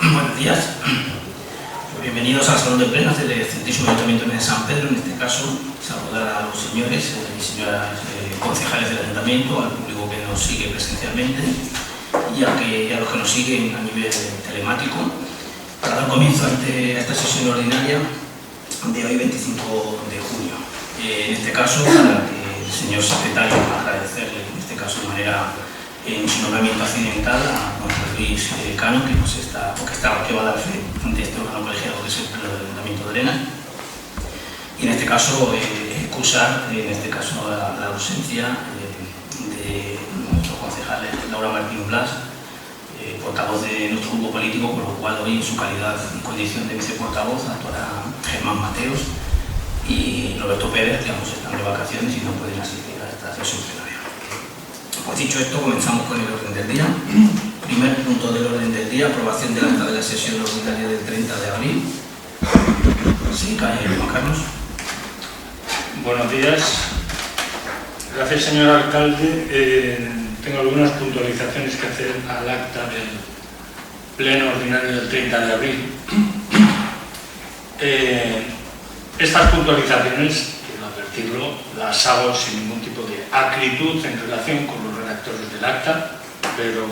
Buenos días. Bienvenidos al Salón de Plenos del 30º Ayuntamiento de San Pedro. En este caso, saludar a los señores y señoras concejales del Ayuntamiento, al público que nos sigue presencialmente y a los que nos siguen a nivel telemático, para dar comienzo a esta sesión ordinaria de hoy, 25 de junio. En este caso, para que el señor secretario, agradecerle en este caso de manera en su nombramiento accidental a don Luis Cano, que va a dar fe ante este órgano colegiado que es el Pleno del Ayuntamiento de Lena, y en este caso excusar la ausencia de nuestros concejales Laura Martín Blas, portavoz de nuestro grupo político, con lo cual hoy en su calidad y condición de viceportavoz actuará Germán Mateos y Roberto Pérez, que ambos están de vacaciones y no pueden asistir a esta sesión plenaria. Pues dicho esto, comenzamos con el orden del día. Primer punto del orden del día, aprobación del acta de la sesión ordinaria del 30 de abril. Sí, Juan Carlos. Buenos días. Gracias, señor alcalde. Tengo algunas puntualizaciones que hacer al acta del pleno ordinario del 30 de abril. Estas puntualizaciones, quiero advertirlo, las hago sin ningún tipo de acritud en relación con los redactores del acta, pero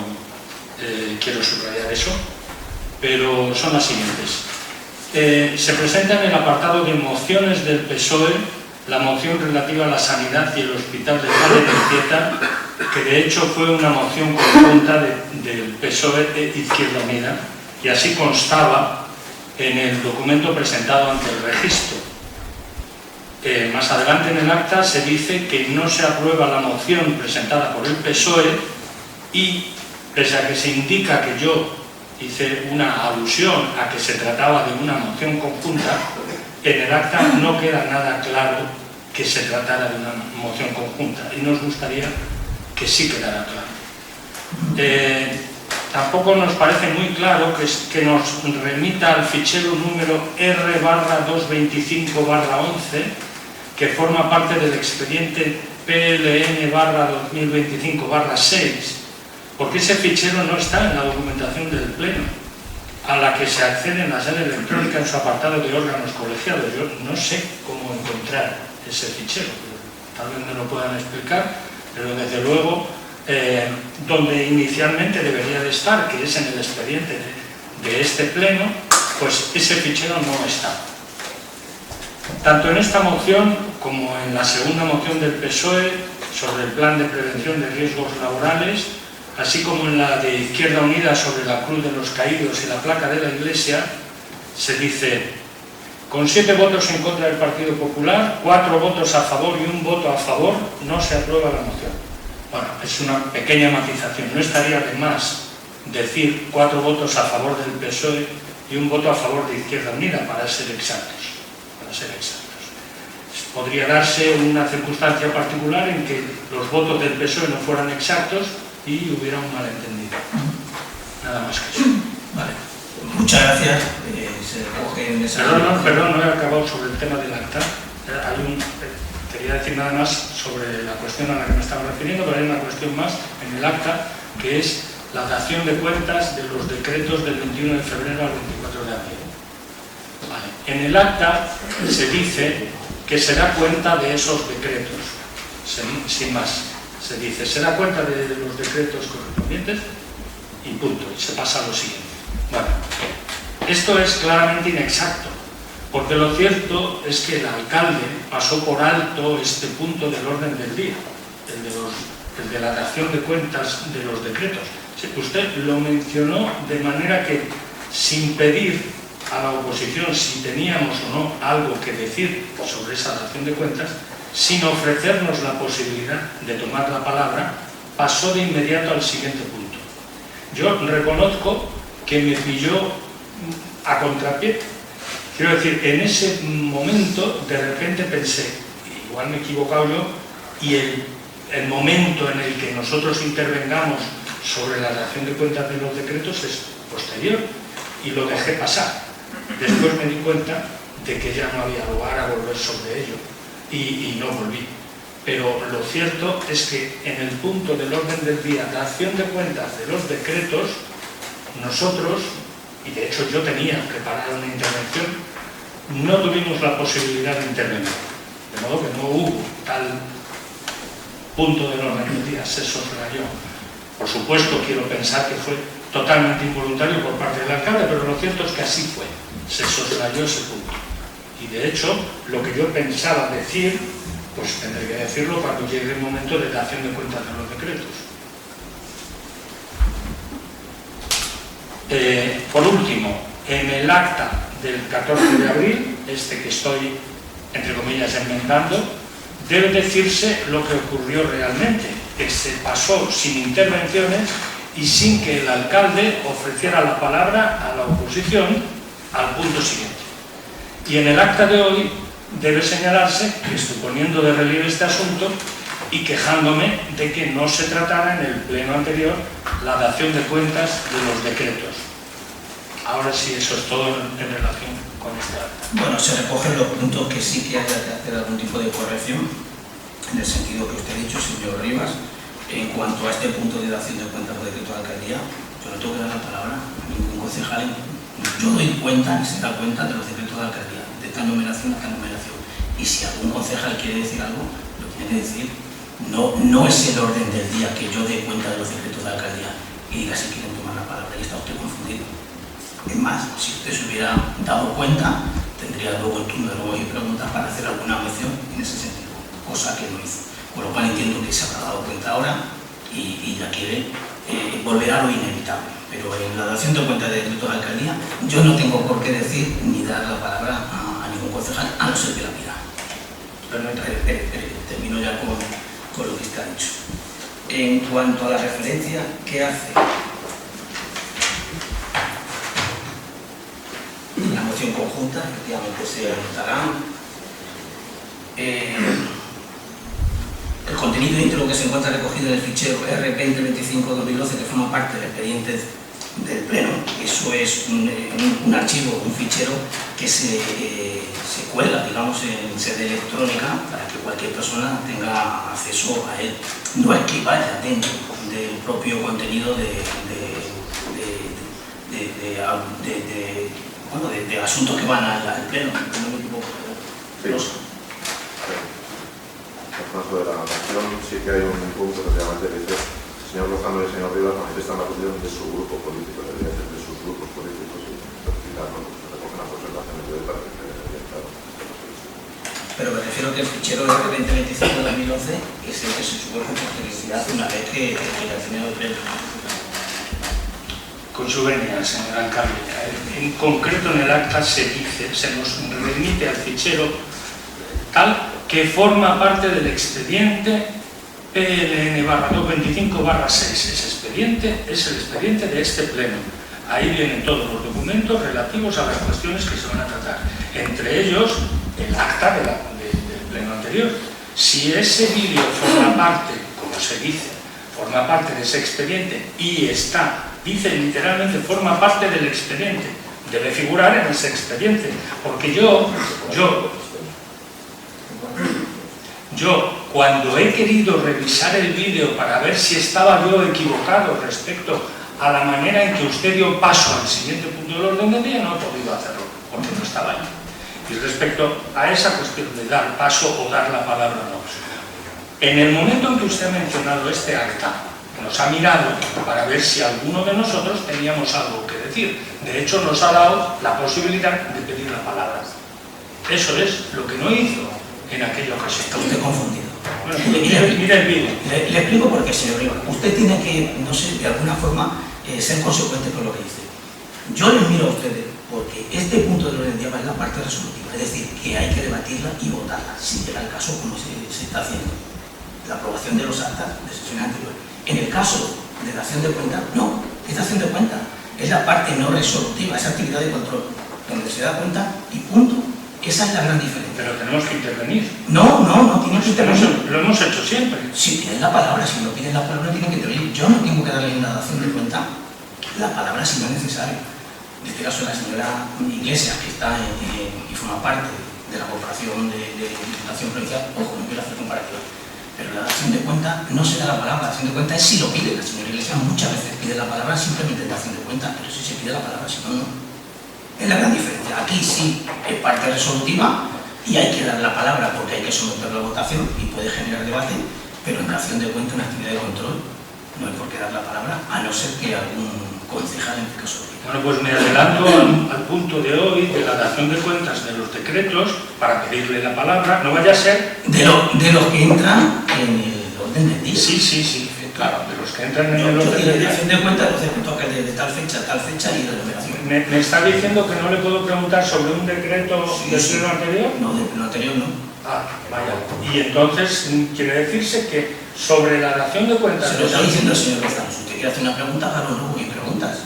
quiero subrayar eso. Pero son las siguientes. Se presenta en el apartado de mociones del PSOE la moción relativa a la sanidad y el hospital de Padre Mendieta, que de hecho fue una moción conjunta del PSOE e Izquierda Unida, y así constaba en el documento presentado ante el registro. Más adelante en el acta se dice que no se aprueba la moción presentada por el PSOE y, pese a que se indica que yo hice una alusión a que se trataba de una moción conjunta, en el acta no queda nada claro que se tratara de una moción conjunta y nos gustaría que sí quedara claro. Tampoco nos parece muy claro que nos remita al fichero número R/225/11, que forma parte del expediente PLN/2025/6, porque ese fichero no está en la documentación del Pleno, a la que se accede en la sede electrónica en su apartado de órganos colegiados. Yo no sé cómo encontrar ese fichero, tal vez me lo puedan explicar, pero desde luego donde inicialmente debería de estar, que es en el expediente de este pleno, pues ese fichero no está. Tanto en esta moción como en la segunda moción del PSOE sobre el plan de prevención de riesgos laborales, así como en la de Izquierda Unida sobre la Cruz de los Caídos y la placa de la Iglesia, se dice: con 7 votos en contra del Partido Popular, 4 votos a favor y 1 voto a favor, no se aprueba la moción. Bueno, es una pequeña matización. No estaría de más decir 4 votos a favor del PSOE y 1 voto a favor de Izquierda Unida, para ser exactos. Podría darse una circunstancia particular en que los votos del PSOE no fueran exactos y hubiera un malentendido. Nada más que eso. Vale. Muchas gracias. Se recoge en esa... Perdón, no he acabado sobre el tema del acta. Quería decir nada más sobre la cuestión a la que me estaba refiriendo, pero hay una cuestión más en el acta, que es la dación de cuentas de los decretos del 21 de febrero al 24 de abril. Vale. En el acta se dice que se da cuenta de esos decretos, sin más. Se dice, se da cuenta de los decretos correspondientes y punto, y se pasa a lo siguiente. Bueno, esto es claramente inexacto, porque lo cierto es que el alcalde pasó por alto este punto del orden del día, el de la dación de cuentas de los decretos. Usted lo mencionó de manera que, sin pedir a la oposición si teníamos o no algo que decir sobre esa dación de cuentas, sin ofrecernos la posibilidad de tomar la palabra, pasó de inmediato al siguiente punto. Yo reconozco que me pilló a contrapié. Quiero decir, en ese momento de repente pensé, igual me he equivocado yo, y el momento en el que nosotros intervengamos sobre la dación de cuentas de los decretos es posterior, y lo dejé pasar. Después me di cuenta de que ya no había lugar a volver sobre ello, y no volví. pero lo cierto es que en el punto del orden del día, de acción de cuentas de los decretos, nosotros, y de hecho yo tenía preparada una intervención, no tuvimos la posibilidad de intervenir. De modo que no hubo tal punto del orden del día, se soslayó. Por supuesto, quiero pensar que fue totalmente involuntario por parte del alcalde, pero lo cierto es que así fue, se soslayó ese punto. Y de hecho, lo que yo pensaba decir, pues tendré que decirlo cuando llegue el momento de dación de cuentas de los decretos. Por último, en el acta del 14 de abril, este que estoy, entre comillas, enmendando, debe decirse lo que ocurrió realmente, que se pasó sin intervenciones y sin que el alcalde ofreciera la palabra a la oposición al punto siguiente. Y en el acta de hoy debe señalarse que estoy poniendo de relieve este asunto y quejándome de que no se tratara en el pleno anterior la dación de cuentas de los decretos. Ahora sí, eso es todo en relación con este acta. Bueno, se recogen los puntos que sí que haya que hacer algún tipo de corrección, en el sentido que usted ha dicho, señor Rivas. En cuanto a este punto de dación de cuentas del decreto de alcaldía, yo no tengo que dar la palabra a ningún concejal. Yo doy cuenta, se da cuenta de los decretos de alcaldía, de esta numeración a esta numeración. Y si algún concejal quiere decir algo, lo tiene que decir. No es el orden del día que yo dé cuenta de los decretos de alcaldía y diga si quieren tomar la palabra. Y está usted confundido. Es más, si usted se hubiera dado cuenta, tendría luego el turno de nuevo y preguntas para hacer alguna mención en ese sentido, cosa que no hizo. Con lo cual entiendo que se habrá dado cuenta ahora y ya quiere volver a lo inevitable. Pero en la dación de cuenta de decretos de alcaldía, yo no tengo por qué decir ni dar la palabra a ningún concejal, a no ser que la pida. Pero termino ya con lo que está dicho. En cuanto a la referencia, ¿qué hace? La moción conjunta, efectivamente se anotará. El contenido íntegro que se encuentra recogido en el fichero R2025-2012, que forma parte del expediente del Pleno, eso es un archivo, un fichero que se cuelga, digamos, en sede electrónica para que cualquier persona tenga acceso a él. No es que vaya dentro del propio contenido de asuntos que van al Pleno, no me equivoco. Sobre la moción, sí que hay un punto que realmente dice: el señor Lozano y el señor Rivas manifiestan la opinión de su grupo político, debería ser de sus grupos políticos, y certificarlo, pues se recogen las observaciones de para que quede bien claro. Pero me refiero que el fichero R2025-2011 es el que se sube con posterioridad una vez que haya tenido el Pleno. Con su venia, señora alcalde, en concreto en el acta se dice, se nos remite al fichero tal que forma parte del expediente PLN/225/6. Ese expediente es el expediente de este pleno. Ahí vienen todos los documentos relativos a las cuestiones que se van a tratar. Entre ellos, el acta del pleno anterior. Si ese vídeo forma parte, como se dice, forma parte de ese expediente y dice literalmente, forma parte del expediente, debe figurar en ese expediente. Porque yo, cuando he querido revisar el vídeo para ver si estaba yo equivocado respecto a la manera en que usted dio paso al siguiente punto del orden del día, no he podido hacerlo, porque no estaba ahí. Y respecto a esa cuestión de dar paso o dar la palabra no. En el momento en que usted ha mencionado este acta, nos ha mirado para ver si alguno de nosotros teníamos algo que decir. De hecho, nos ha dado la posibilidad de pedir la palabra. Eso es lo que no hizo en aquella ocasión. Está usted confundido. Bueno, mira el vídeo. Le explico por qué, señor Rivas. Usted tiene que, no sé, de alguna forma, ser consecuente con lo que dice. Yo les miro a ustedes porque este punto de orden del día va en la parte resolutiva, es decir, que hay que debatirla y votarla, si llega el caso, como se está haciendo. La aprobación de los actas de sesiones anteriores. En el caso de dación de cuenta, no, es dación de cuenta. Es la parte no resolutiva, esa actividad de control, donde se da cuenta y punto. Esa es la gran diferencia. Pero tenemos que intervenir. No tiene que intervenir. Lo hemos hecho siempre. Si piden la palabra, si no piden la palabra, tienen que intervenir. Yo no tengo que darle una dación de cuenta la palabra si no es necesario. En este caso, la señora Iglesias, que está y forma parte de la corporación de Diputación Provincial, ojo, no quiero hacer comparativa. Pero la dación de cuenta no se da la palabra, la dación de cuenta es si lo pide. La señora Iglesias muchas veces pide la palabra simplemente en dación de cuenta, pero si se pide la palabra, si no, no. Es la gran diferencia. Aquí sí es parte resolutiva y hay que dar la palabra porque hay que someterlo a votación y puede generar debate, pero en dación de cuenta, en actividad de control, no hay por qué dar la palabra, a no ser que algún concejal, en este caso. Bueno, pues me adelanto al punto de hoy de la dación de cuentas de los decretos para pedirle la palabra. No vaya a ser... De los que entran en el orden del día. Sí, claro, de los que entran en el orden del día. La dación de cuentas, los decretos que de tal fecha y de la numeración. ¿Me está diciendo que no le puedo preguntar sobre un decreto del pleno anterior? No, del pleno anterior no. Ah, vaya. Y entonces quiere decirse que sobre la dación de cuentas... Se lo está diciendo el señor Lozano. Si usted quiere hacer una pregunta, hágalo luego y preguntas.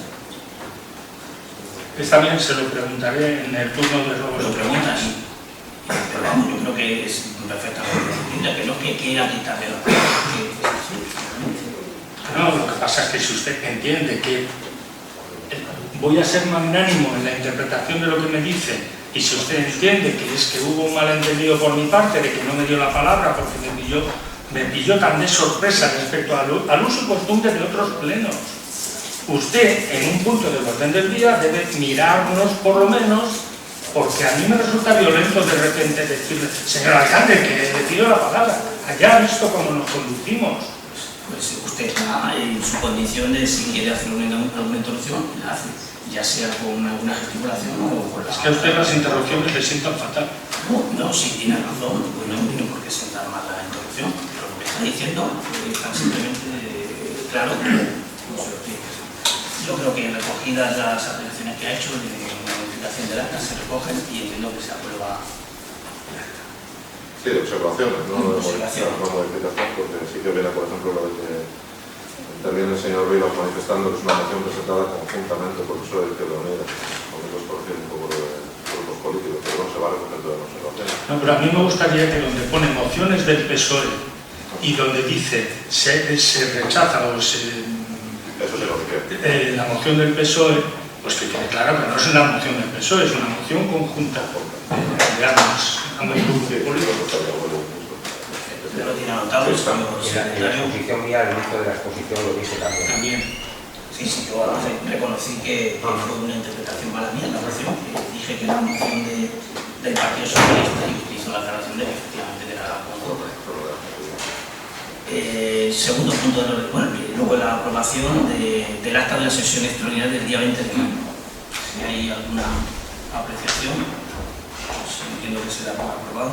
Está bien, se lo preguntaré en el turno de luego. Lo preguntas, pero vamos, yo creo que es perfectamente entendible, que no que quiera quitarle la palabra. No, lo que pasa es que si usted entiende que voy a ser magnánimo en la interpretación de lo que me dice, y si usted entiende que es que hubo un malentendido por mi parte de que no me dio la palabra porque me pilló tan de sorpresa respecto al uso y costumbre de otros plenos, usted en un punto del orden del día debe mirarnos por lo menos, porque a mí me resulta violento de repente decirle, señor alcalde, que le pido la palabra, allá ha visto cómo nos conducimos. Pues usted está en su condición de si quiere hacer alguna interrupción, la hace, ya sea con alguna gesticulación o con la... Es que a usted las interrupciones le sientan fatal. No, si tiene razón, pues no tiene por qué sentar mal la interrupción, pero lo que está diciendo está simplemente claro. Yo creo que recogidas las apreciaciones que ha hecho de modificación del acta se recogen y entiendo que se aprueba. Sí, de observaciones, no de modificación, porque sí que viene, por ejemplo, lo de que interviene el señor Rivas manifestando que es una moción presentada conjuntamente por el PSOE y Izquierda Unida, con los conocidos un poco de grupos políticos, pero no se va a recoger toda la observación. No, pero a mí me gustaría que donde pone mociones del PSOE y donde dice se rechaza o se... Eso sí lo que quiere. La moción del PSOE, pues que quede claro que no es una moción del PSOE, es una moción conjunta de ambos grupos políticos. Ya lo tiene anotado el señor secretario. En la exposición mía, el ministro de la exposición lo dice también. Sí, yo además reconocí que fue una interpretación mala mía en la moción, dije que era una moción del Partido Socialista y hizo la aclaración de que efectivamente era conjunta. Segundo punto del orden, bueno, luego la aprobación del acta de la sesión extraordinaria del día 20 de mayo. Si hay alguna apreciación, pues entiendo que se da por aprobado.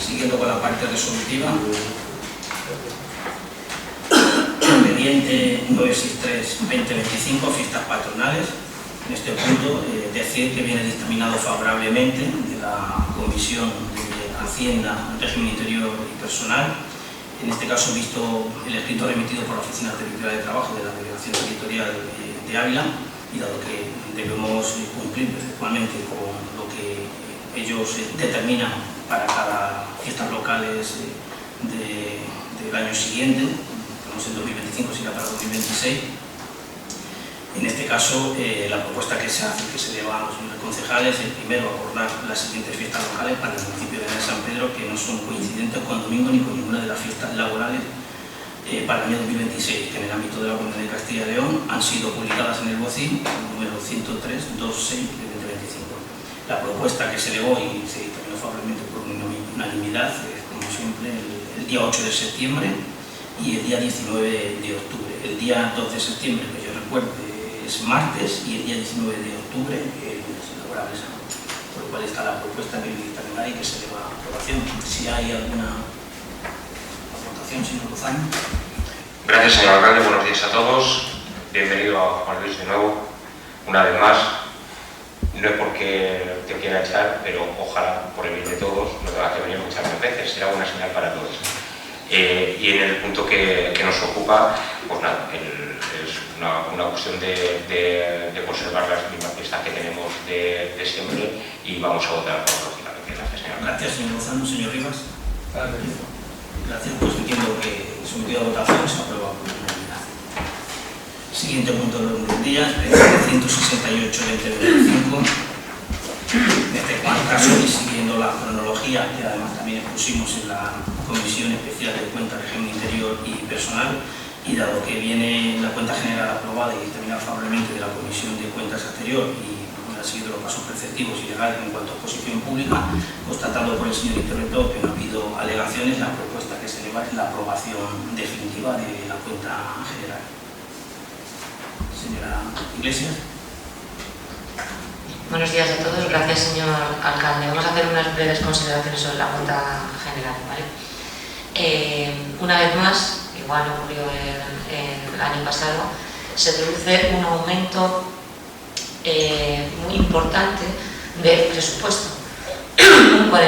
Siguiendo con la parte resolutiva, expediente 963-2025, fiestas patronales. En este punto, decir que viene dictaminado favorablemente de la Comisión de Hacienda, Régimen Interior y Personal. En este caso, visto el escrito remitido por la Oficina Territorial de Trabajo de la Delegación Territorial de Ávila, y dado que debemos cumplir perfectamente con lo que ellos determinan para cada fiestas locales del año siguiente, estamos en 2025, será para 2026. En este caso, la propuesta que se hace, que se lleva a los concejales, es primero acordar las siguientes fiestas locales para el municipio de San Pedro, que no son coincidentes con domingo ni con ninguna de las fiestas laborales para el año 2026, que en el ámbito de la Comunidad de Castilla y León han sido publicadas en el BOCIN, número 103-26 de 2025. La propuesta que se elevó y se dictaminó favorablemente por unanimidad es, como siempre, el día 8 de septiembre y el día 19 de octubre. El día 2 de septiembre, que yo recuerdo, es martes, y el día 19 de octubre es laborable, por lo cual está la propuesta que dictaminar y que se eleva a aprobación. Si hay alguna aportación, señor Lozano. Gracias, señor alcalde. Buenos días a todos. Bienvenido a Juan Luis de nuevo, una vez más. No es porque te quiera echar, pero ojalá, por el bien de todos, no tenga que venir muchas más veces. Será una señal para todos. Y en el punto que nos ocupa, pues nada, es una cuestión de conservar las mismas fiestas que tenemos de siempre, y vamos a votar por lógicamente. Gracias, señor. Gracias, señor Lozano. Señor Rivas. Gracias, pues entiendo que sometido a votación se aprueba por unanimidad. Siguiente punto del orden del día, 168-2025. En este caso, y siguiendo la cronología que además también expusimos en la Comisión Especial de Cuentas, Régimen Interior y Personal, y dado que viene la cuenta general aprobada y dictaminada favorablemente de la Comisión de Cuentas anterior y ha seguido los pasos preceptivos y legales en cuanto a exposición pública, constatando por el señor interventor que no ha habido alegaciones, la propuesta que se eleva es la aprobación definitiva de la cuenta general. Señora Iglesias. Buenos días a todos. Gracias, señor alcalde. Vamos a hacer unas breves consideraciones sobre la cuenta general, ¿vale? Una vez más, igual ocurrió el año pasado, se produce un aumento muy importante del presupuesto, un 49%.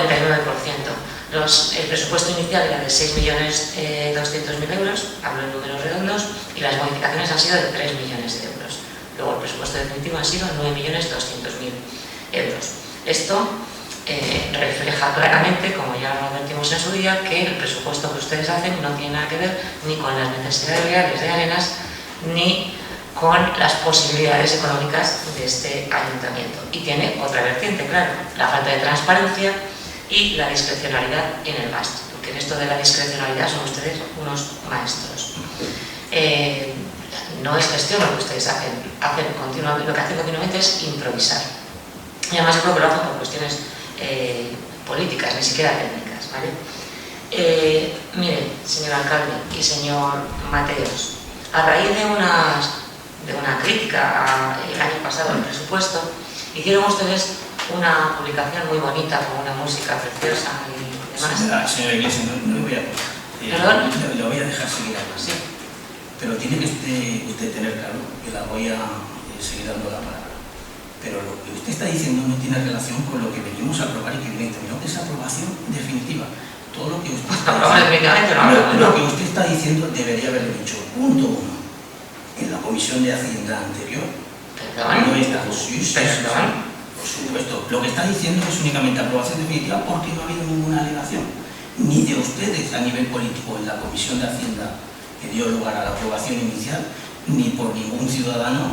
El presupuesto inicial era de 6.200.000 euros, hablo en números redondos, y las modificaciones han sido de 3 millones de euros. Luego el presupuesto definitivo ha sido 9.200.000 euros. Esto refleja claramente, como ya lo advertimos en su día, que el presupuesto que ustedes hacen no tiene nada que ver ni con las necesidades reales de Arenas, ni con las posibilidades económicas de este ayuntamiento. Y tiene otra vertiente, claro, la falta de transparencia y la discrecionalidad en el gasto, porque en esto de la discrecionalidad son ustedes unos maestros. No es gestión lo que ustedes hacen continuamente, lo que hacen continuamente es improvisar. Y además creo que lo hacen por cuestiones políticas, ni siquiera técnicas, ¿vale? Mire, señor alcalde y señor Mateos, a raíz de una crítica el año pasado al presupuesto, hicieron ustedes una publicación muy bonita con una música preciosa y demás. Señora Iglesias, no me voy a cortar. ¿Perdón? Lo voy a dejar seguir además. Sí. Pero tiene que usted tener claro que la voy a seguir dando la palabra. Pero lo que usted está diciendo no tiene relación con lo que venimos a aprobar y que viene terminado, que es aprobación definitiva. Todo lo que usted está diciendo, lo que usted está diciendo debería haberlo dicho. Punto 1. En la comisión de Hacienda anterior. ¿Perdón? No está. ¿Perdón? Por supuesto. Lo que está diciendo es únicamente aprobación definitiva porque no ha habido ninguna alegación. Ni de ustedes a nivel político en la comisión de Hacienda que dio lugar a la aprobación inicial, ni por ningún ciudadano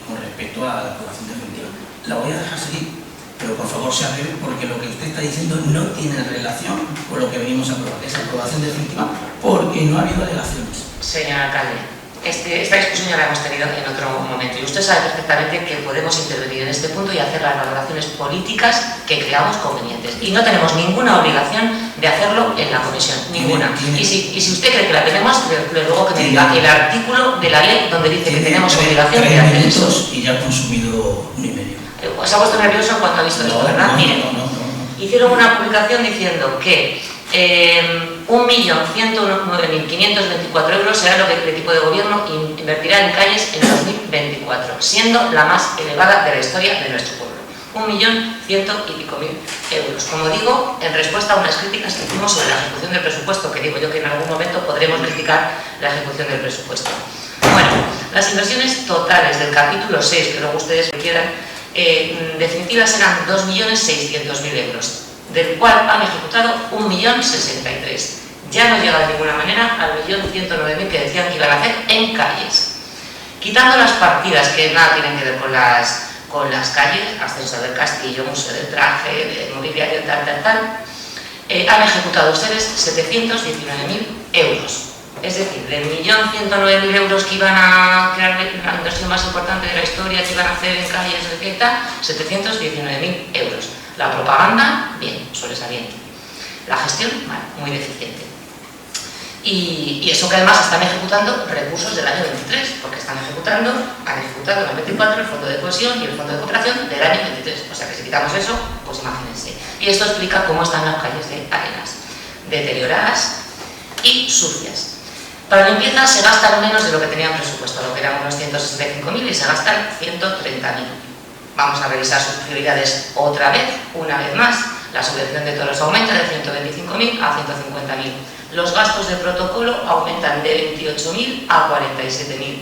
con respecto a la aprobación definitiva. La voy a dejar seguir, pero por favor sea breve, porque lo que usted está diciendo no tiene relación con lo que venimos a aprobar, es aprobación definitiva, porque no ha habido alegaciones. Señor alcalde, esta discusión ya la hemos tenido en otro momento y usted sabe perfectamente que podemos intervenir en este punto y hacer las valoraciones políticas que creamos convenientes. Y no tenemos ninguna obligación de hacerlo en la comisión, ninguna. Y si usted cree que la tenemos, le ruego que me diga el artículo de la ley donde dice que tenemos obligación de hacer eso. Y ya ha consumido 1 minuto. Se ha puesto nervioso cuando ha visto esto, ¿verdad? Miren, hicieron una publicación diciendo que 1.109.524 euros será lo que el equipo de gobierno invertirá en calles en 2024, siendo la más elevada de la historia de nuestro pueblo. 1.100.000 euros. Como digo, en respuesta a unas críticas que hicimos sobre la ejecución del presupuesto, que digo yo que en algún momento podremos criticar la ejecución del presupuesto. Bueno, las inversiones totales del capítulo 6, que luego ustedes quieran, definitivas eran 2.600.000 euros, del cual han ejecutado 1.063.000. Ya no llega de ninguna manera al 1.109.000 que decían que iban a hacer en calles. Quitando las partidas que nada tienen que ver con las calles, ascenso del castillo, museo del traje, mobiliario, tal, han ejecutado ustedes 719.000 euros. Es decir, del 1.109.000 euros que iban a crear la inversión más importante de la historia, que iban a hacer en calles, etc., 719.000 euros. La propaganda, bien, sobresaliente. La gestión, mal, muy deficiente. Y eso que además están ejecutando recursos del año 23, porque han ejecutado en el 24 el Fondo de Cohesión y el Fondo de Cooperación del año 23. O sea que si quitamos eso, pues imagínense. Y esto explica cómo están las calles de Arenas, deterioradas y sucias. Para limpieza se gastan menos de lo que tenían presupuesto, lo que eran unos 165.000 y se gastan 130.000. Vamos a revisar sus prioridades otra vez, una vez más. La subvención de toros aumenta de 125.000 a 150.000. Los gastos de protocolo aumentan de 28.000 a 47.000.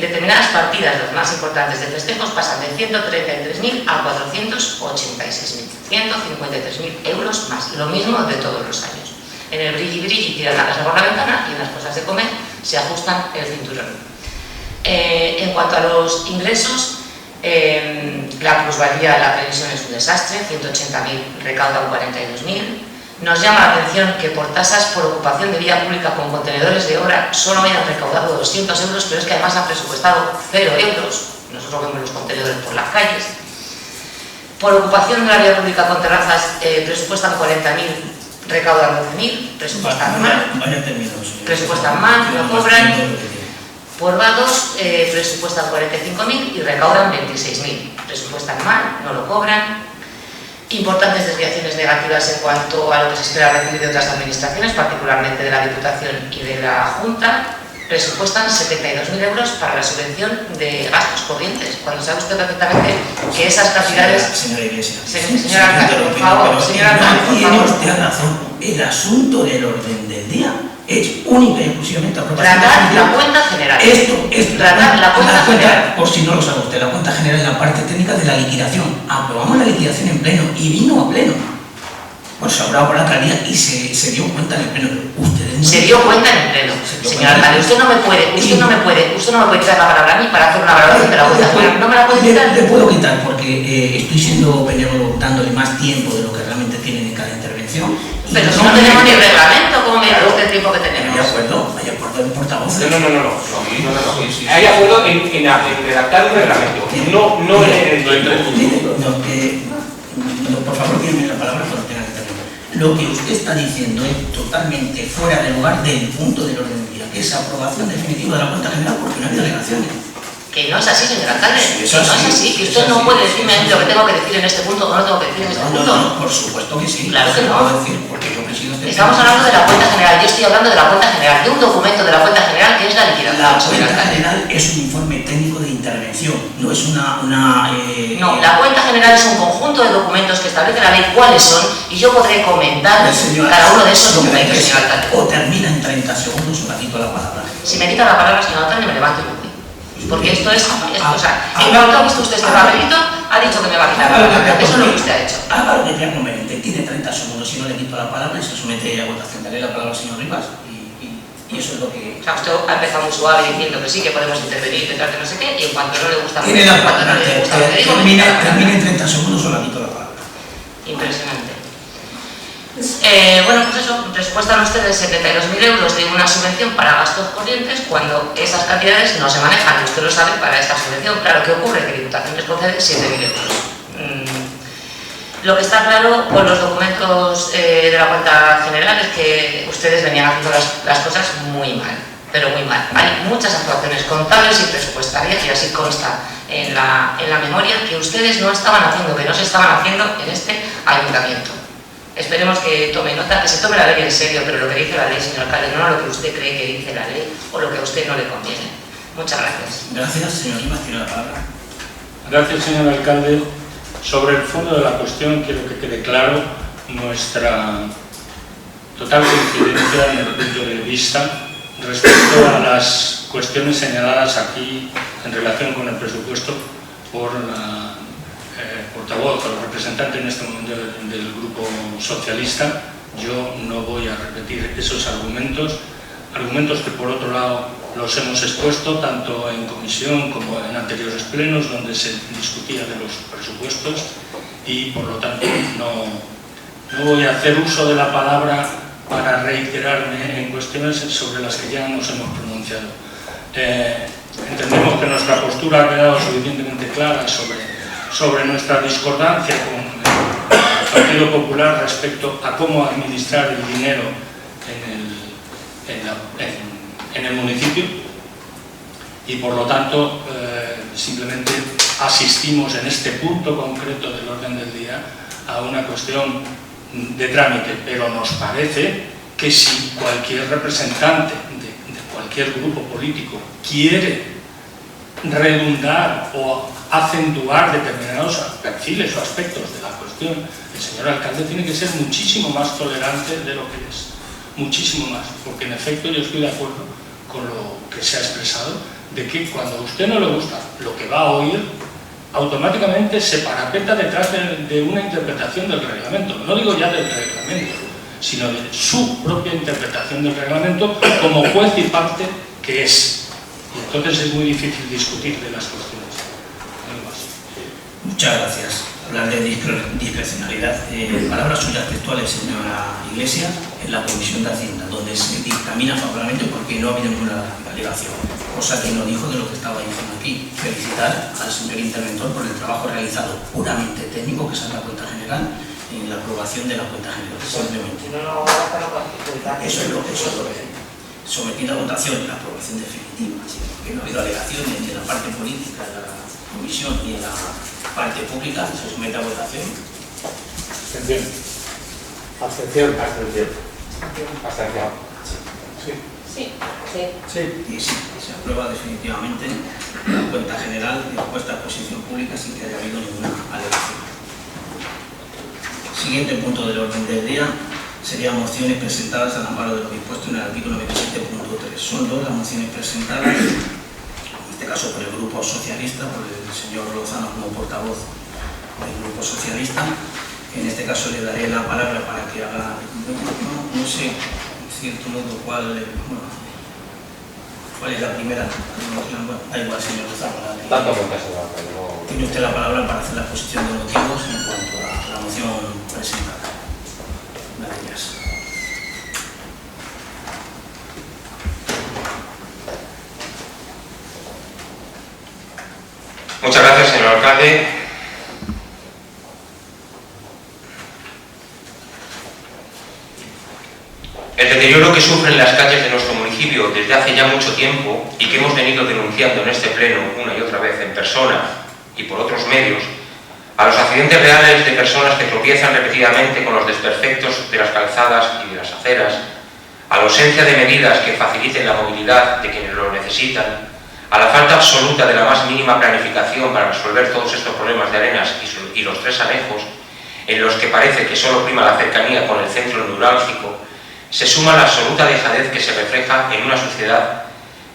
Determinadas partidas, las más importantes de festejos, pasan de 133.000 a 486.000. 153.000 euros más, lo mismo de todos los años. En el brilli tiran la casa por la ventana y en las cosas de comer se ajustan el cinturón. En cuanto a los ingresos, la plusvalía de la previsión es un desastre, 180.000 recaudan 42.000, Nos llama la atención que por tasas por ocupación de vía pública con contenedores de obra solo hayan recaudado 200 euros, pero es que además han presupuestado 0 euros. Nosotros vemos los contenedores por las calles. Por ocupación de la vía pública con terrazas presupuestan 40.000, recaudan 12.000, presupuestan mal. Vaya términos. Presupuestan mal, no cobran. Por vados presupuestan 45.000 y recaudan 26.000. Presupuestan mal, no lo cobran. Importantes desviaciones negativas en cuanto a lo que se espera recibir de otras administraciones, particularmente de la Diputación y de la Junta. Presupuestan 72.000 euros para la subvención de gastos corrientes, cuando sabe usted perfectamente que esas cantidades... Señora Iglesias. Señora alcalde, por favor, señora alcalde, por favor. Tiene usted razón. El asunto del orden del día es única y exclusivamente aprobación. Tratar la cuenta general. Tratar la cuenta general. Por si no lo sabe usted, la cuenta general es la parte técnica de la liquidación. Aprobamos la liquidación en pleno y vino a pleno. Pues se habrá por la alcaldía y se dio cuenta en el pleno. Ustedes no. Se dio cuenta en el pleno. Señor alcalde, usted no me puede quitar la palabra a mí para hacer una valoración de la cuenta general. No me la puede quitar. Le puedo quitar porque estoy siendo benévolo dándole más tiempo de lo que realmente tienen en cada intervención. Pero si no tenemos ni reglamento, ¿cómo me dice usted el tiempo que tenemos? Hay acuerdo del portavoz. No. Hay acuerdo en redactar un reglamento, no en el... Por favor, díganme la palabra cuando tenga que terminar. Lo que usted está diciendo es totalmente fuera de lugar del punto del orden del día, que es aprobación definitiva de la cuenta general porque no hay delegaciones. Que no es así, señor alcalde. Sí, no es así. Que usted no puede decirme a mí lo que tengo que decir en este punto o no tengo que decir en este punto. No, por supuesto que sí. Claro que no. Puedo decir porque yo presido este Estamos hablando de la cuenta general. Yo estoy hablando de la cuenta general, de un documento de la cuenta general que es la liquidación. La cuenta general es un informe técnico de intervención, no es No, la cuenta general es un conjunto de documentos que establece la ley cuáles son y yo podré comentar cada uno de esos documentos, señor alcalde. O termina en 30 segundos o le quito la palabra. Si me quita la palabra, señor alcalde, me levanto y me voy. Porque esto es, o sea, en cuanto ha visto usted este papelito, ha dicho que me va a quitar la palabra. Eso es lo que usted ha hecho. Haga lo que crea conveniente, tiene 30 segundos, si no le quito la palabra y se somete a votación. Daré la palabra al señor Rivas y eso es lo que... O sea, usted ha empezado muy suave diciendo que sí, que podemos intervenir, que tal, que no sé qué, y en cuanto no le gusta lo que tiene la cuando no palabra, le gusta lo que digo, termine en 30 segundos o le quito la palabra. Impresionante. Bueno, pues eso, presupuestan ustedes 72.000 euros de una subvención para gastos corrientes cuando esas cantidades no se manejan, y usted lo sabe, para esta subvención. Claro, ¿qué ocurre? Que Diputación les concede 7.000 euros. Lo que está claro con los documentos de la cuenta general es que ustedes venían haciendo las cosas muy mal, pero muy mal. Hay muchas actuaciones contables y presupuestarias, y así consta en la memoria, que ustedes no estaban haciendo, que no se estaban haciendo en este ayuntamiento. Esperemos que tome nota, que se tome la ley en serio, pero lo que dice la ley, señor alcalde, no lo que usted cree que dice la ley o lo que a usted no le conviene. Muchas gracias. Gracias, señor Rivas, tiene la palabra. Gracias, señor alcalde. Sobre el fondo de la cuestión, quiero que quede claro nuestra total coincidencia en el punto de vista respecto a las cuestiones señaladas aquí en relación con el presupuesto por la portavoz o representante en este momento del Grupo Socialista. Yo no voy a repetir esos argumentos que por otro lado los hemos expuesto tanto en comisión como en anteriores plenos donde se discutía de los presupuestos, y por lo tanto no voy a hacer uso de la palabra para reiterarme en cuestiones sobre las que ya nos hemos pronunciado. Entendemos que nuestra postura ha quedado suficientemente clara sobre nuestra discordancia con el Partido Popular respecto a cómo administrar el dinero en el municipio, y por lo tanto simplemente asistimos en este punto concreto del orden del día a una cuestión de trámite, pero nos parece que si cualquier representante de cualquier grupo político quiere redundar o acentuar determinados perfiles o aspectos de la cuestión, el señor alcalde tiene que ser muchísimo más tolerante de lo que es, muchísimo más, porque en efecto yo estoy de acuerdo con lo que se ha expresado, de que cuando a usted no le gusta lo que va a oír, automáticamente se parapeta detrás de una interpretación del reglamento. No digo ya del reglamento, sino de su propia interpretación del reglamento como juez y parte que es. Y entonces es muy difícil discutir de las cuestiones. Muchas gracias. Hablar de discrecionalidad. Palabras suyas textuales, señora Iglesias, en la Comisión de Hacienda, donde se dictamina favorablemente porque no ha habido ninguna alegación, cosa que no dijo de lo que estaba diciendo aquí. Felicitar al señor interventor por el trabajo realizado puramente técnico, que es la cuenta general, en la aprobación de la cuenta general. Simplemente. Eso es lo que sometido a votación, la aprobación definitiva, ¿sí? Porque no ha habido alegaciones ni en la parte política de la comisión ni en la parte pública, se somete a votación. Abstención. Abstención. Abstención. Abstención. Sí. Sí. Sí. Sí. Y sí, se aprueba definitivamente la cuenta general y la puesta a exposición pública sin que haya habido ninguna alegación. Siguiente punto del orden del día serían mociones presentadas al amparo de lo dispuesto en el artículo 27.3. Son dos las mociones presentadas, en este caso por el Grupo Socialista, por el señor Lozano como portavoz del Grupo Socialista. En este caso le daré la palabra para que haga, no sé, en cierto modo, cuál es la primera moción. Bueno, da igual, señor Lozano. Tanto cuenta, señor alcalde. Tiene usted la palabra para hacer la exposición de motivos en cuanto a la moción presentada. Una de ellas. Muchas gracias, señor alcalde. El deterioro que sufren las calles de nuestro municipio desde hace ya mucho tiempo y que hemos venido denunciando en este pleno una y otra vez en persona y por otros medios, a los accidentes reales de personas que tropiezan repetidamente con los desperfectos de las calzadas y de las aceras, a la ausencia de medidas que faciliten la movilidad de quienes lo necesitan, a la falta absoluta de la más mínima planificación para resolver todos estos problemas de Arenas y los tres anejos, en los que parece que solo prima la cercanía con el centro neurálgico, se suma la absoluta dejadez que se refleja en una sociedad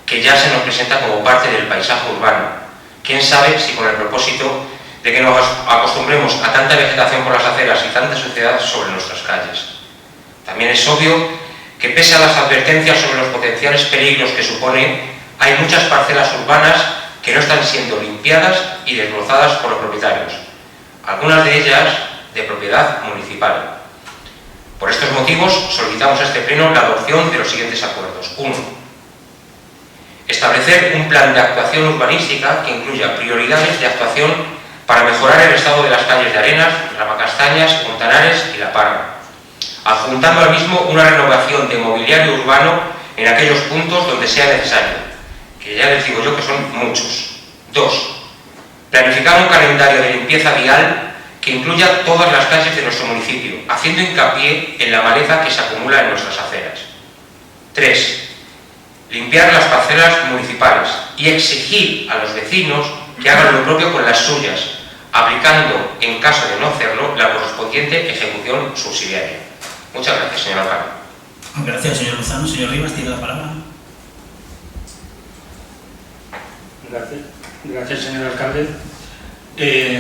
que ya se nos presenta como parte del paisaje urbano. Quién sabe si con el propósito de que nos acostumbremos a tanta vegetación por las aceras y tanta suciedad sobre nuestras calles. También es obvio que pese a las advertencias sobre los potenciales peligros que supone, hay muchas parcelas urbanas que no están siendo limpiadas y desbrozadas por los propietarios, algunas de ellas de propiedad municipal. Por estos motivos solicitamos a este pleno la adopción de los siguientes acuerdos. 1. Establecer un plan de actuación urbanística que incluya prioridades de actuación para mejorar el estado de las calles de Arenas, Ramacastañas, Montanares y La Parra, adjuntando al mismo una renovación de mobiliario urbano en aquellos puntos donde sea necesario, que ya les digo yo que son muchos. 2. Planificar un calendario de limpieza vial que incluya todas las calles de nuestro municipio, haciendo hincapié en la maleza que se acumula en nuestras aceras. 3. Limpiar las parcelas municipales y exigir a los vecinos que hagan lo propio con las suyas, aplicando, en caso de no hacerlo, la correspondiente ejecución subsidiaria. Muchas gracias, señor alcalde. Gracias, señor Lozano. Señor Rivas, tiene la palabra. Gracias, señor alcalde.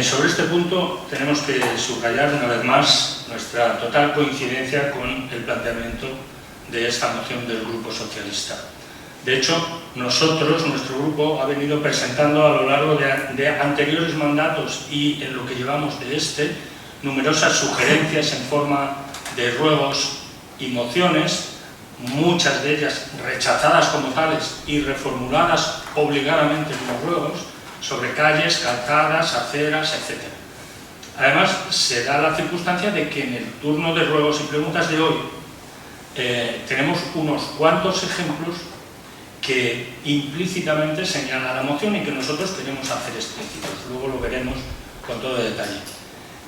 Sobre este punto tenemos que subrayar una vez más nuestra total coincidencia con el planteamiento de esta moción del Grupo Socialista. De hecho, nuestro grupo ha venido presentando a lo largo de anteriores mandatos y en lo que llevamos de este, numerosas sugerencias en forma de ruegos y mociones, muchas de ellas rechazadas como tales y reformuladas obligadamente como ruegos, sobre calles, calzadas, aceras, etc. Además, se da la circunstancia de que en el turno de ruegos y preguntas de hoy tenemos unos cuantos ejemplos que implícitamente señala la moción y que nosotros queremos hacer explícitos. Luego lo veremos con todo detalle.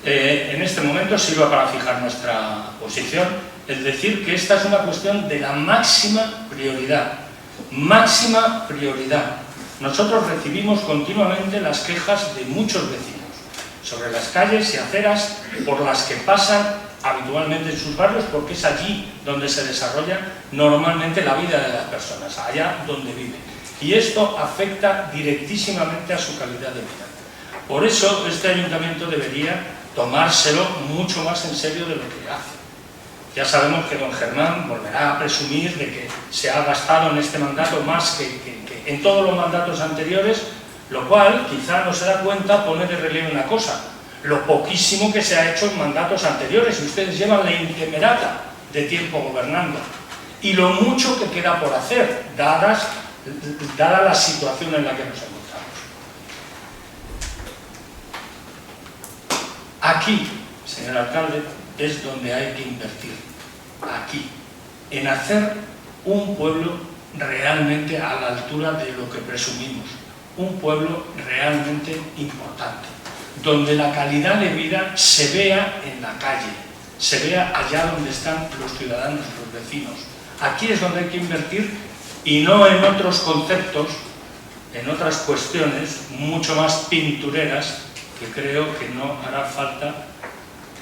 En este momento sirva para fijar nuestra posición, es decir, que esta es una cuestión de la máxima prioridad. Máxima prioridad. Nosotros recibimos continuamente las quejas de muchos vecinos sobre las calles y aceras por las que pasan habitualmente en sus barrios, porque es allí donde se desarrolla normalmente la vida de las personas, allá donde viven. Y esto afecta directísimamente a su calidad de vida. Por eso este ayuntamiento debería tomárselo mucho más en serio de lo que hace. Ya sabemos que don Germán volverá a presumir de que se ha gastado en este mandato más que en todos los mandatos anteriores, Lo cual, quizá no se da cuenta, pone de relieve una cosa: lo poquísimo que se ha hecho en mandatos anteriores, y ustedes llevan la intemerata de tiempo gobernando, y lo mucho que queda por hacer, dada la situación en la que nos encontramos. Aquí, señor alcalde, es donde hay que invertir, aquí, en hacer un pueblo realmente a la altura de lo que presumimos, un pueblo realmente importante, donde la calidad de vida se vea en la calle, se vea allá donde están los ciudadanos, los vecinos. Aquí es donde hay que invertir, y no en otros conceptos, en otras cuestiones mucho más pintureras, que creo que no hará falta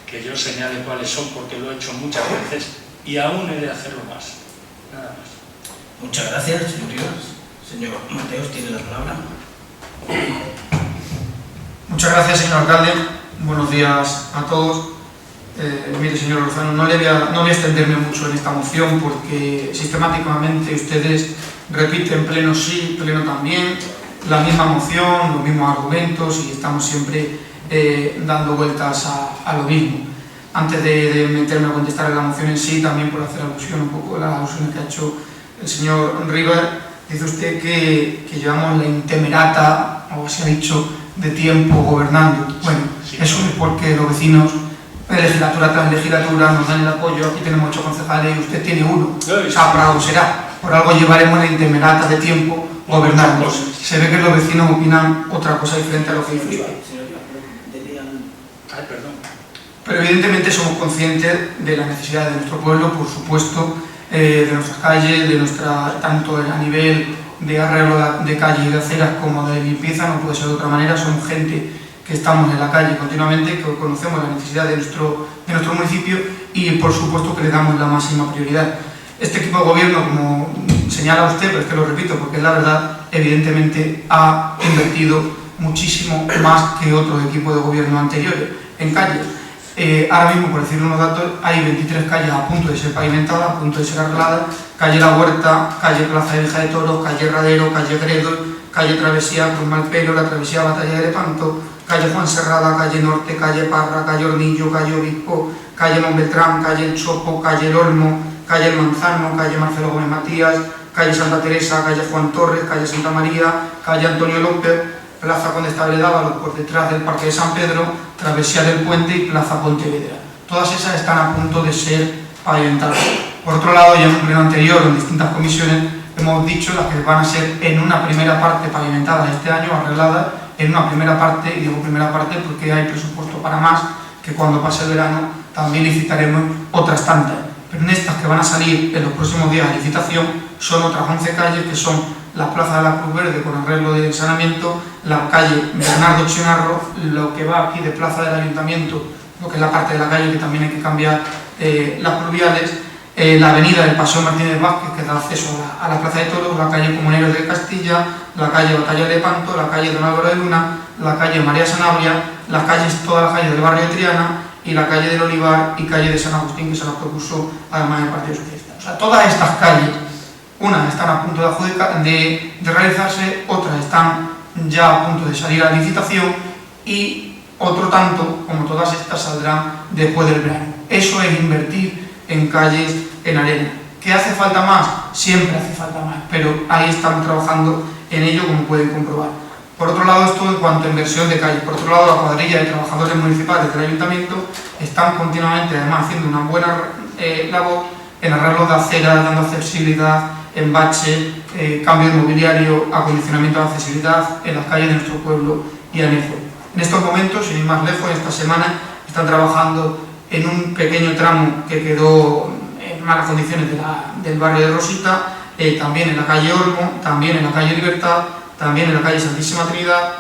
que yo señale cuáles son, porque lo he hecho muchas veces y aún he de hacerlo más. Nada más. Muchas gracias, señor Rivas. Señor Mateos, tiene la palabra. Muchas gracias, señor alcalde. Buenos días a todos. Mire, señor Lozano, no voy a extenderme mucho en esta moción, porque sistemáticamente ustedes repiten pleno sí, pleno también, la misma moción, los mismos argumentos, y estamos siempre dando vueltas a lo mismo. Antes de meterme a contestar en la moción en sí, también por hacer alusión un poco a las alusiones que ha hecho el señor Rivas, dice usted que llevamos la intemerata, o se ha dicho, de tiempo gobernando. Bueno, eso es porque los vecinos, legislatura tras legislatura, nos dan el apoyo. Aquí tenemos 8 concejales y usted tiene 1. O sea, por algo será. Por algo llevaremos la intemerata de tiempo gobernando. Se ve que los vecinos opinan otra cosa diferente a lo que dice usted. Pero evidentemente somos conscientes de la necesidad de nuestro pueblo, por supuesto, de nuestras calles, tanto a nivel de arreglo de calles y de aceras como de limpieza. No puede ser de otra manera. Somos gente que estamos en la calle continuamente, que conocemos la necesidad de nuestro municipio, y por supuesto que le damos la máxima prioridad. Este equipo de gobierno, como señala usted, pero es que lo repito porque es la verdad, evidentemente ha invertido muchísimo más que otros equipos de gobierno anteriores en calles. Ahora mismo, por decir unos datos, hay 23 calles a punto de ser pavimentadas, a punto de ser arregladas: calle La Huerta, calle Plaza de Vieja de Toros, calle Radero, calle Gredos, calle Travesía Cruz Malpelo, la Travesía Batalla de Lepanto, calle Juan Serrada, calle Norte, calle Parra, calle Hornillo, calle Obispo, calle Montbeltrán, calle El Chopo, calle El Olmo, calle El Manzano, calle Marcelo Gómez Matías, calle Santa Teresa, calle Juan Torres, calle Santa María, calle Antonio López, Plaza Condestable de Dávalos por detrás del Parque de San Pedro, Travesía del Puente y Plaza Pontevedra. Todas esas están a punto de ser pavimentadas. Por otro lado, ya en un pleno anterior, en distintas comisiones, hemos dicho las que van a ser en una primera parte pavimentadas este año, arregladas en una primera parte, y digo primera parte porque hay presupuesto para más, que cuando pase el verano también licitaremos otras tantas. Pero en estas que van a salir en los próximos días de licitación son otras 11 calles, que son la Plaza de la Cruz Verde con arreglo de saneamiento, la calle Bernardo Chinarro, lo que va aquí de Plaza del Ayuntamiento, lo que es la parte de la calle que también hay que cambiar las pluviales, la avenida del Paseo Martínez Vázquez, que da acceso a la Plaza de Toros, la calle Comuneros de Castilla, la calle Batalla de Lepanto, la calle Don Álvaro de Luna, la calle María Sanabria, todas las calles del barrio de Triana, y la calle del Olivar y calle de San Agustín, que se la propuso además el Partido Socialista. O sea, todas estas calles, unas están a punto de realizarse, otras están ya a punto de salir a licitación, y otro tanto, como todas estas, saldrán después del verano. Eso es invertir en calles, en arena. ¿Qué hace falta más? Siempre hace falta más, pero ahí estamos trabajando en ello, como pueden comprobar. Por otro lado, esto en cuanto a inversión de calles. Por otro lado, la cuadrilla de trabajadores municipales del ayuntamiento están continuamente, además, haciendo una buena labor en arreglos de aceras, dando accesibilidad, embache, cambio de mobiliario, acondicionamiento de accesibilidad en las calles de nuestro pueblo y anejo. En estos momentos, sin ir más lejos, esta semana están trabajando en un pequeño tramo que quedó en malas condiciones del barrio de Rosita, también en la calle Olmo, también en la calle Libertad, también en la calle Santísima Trinidad,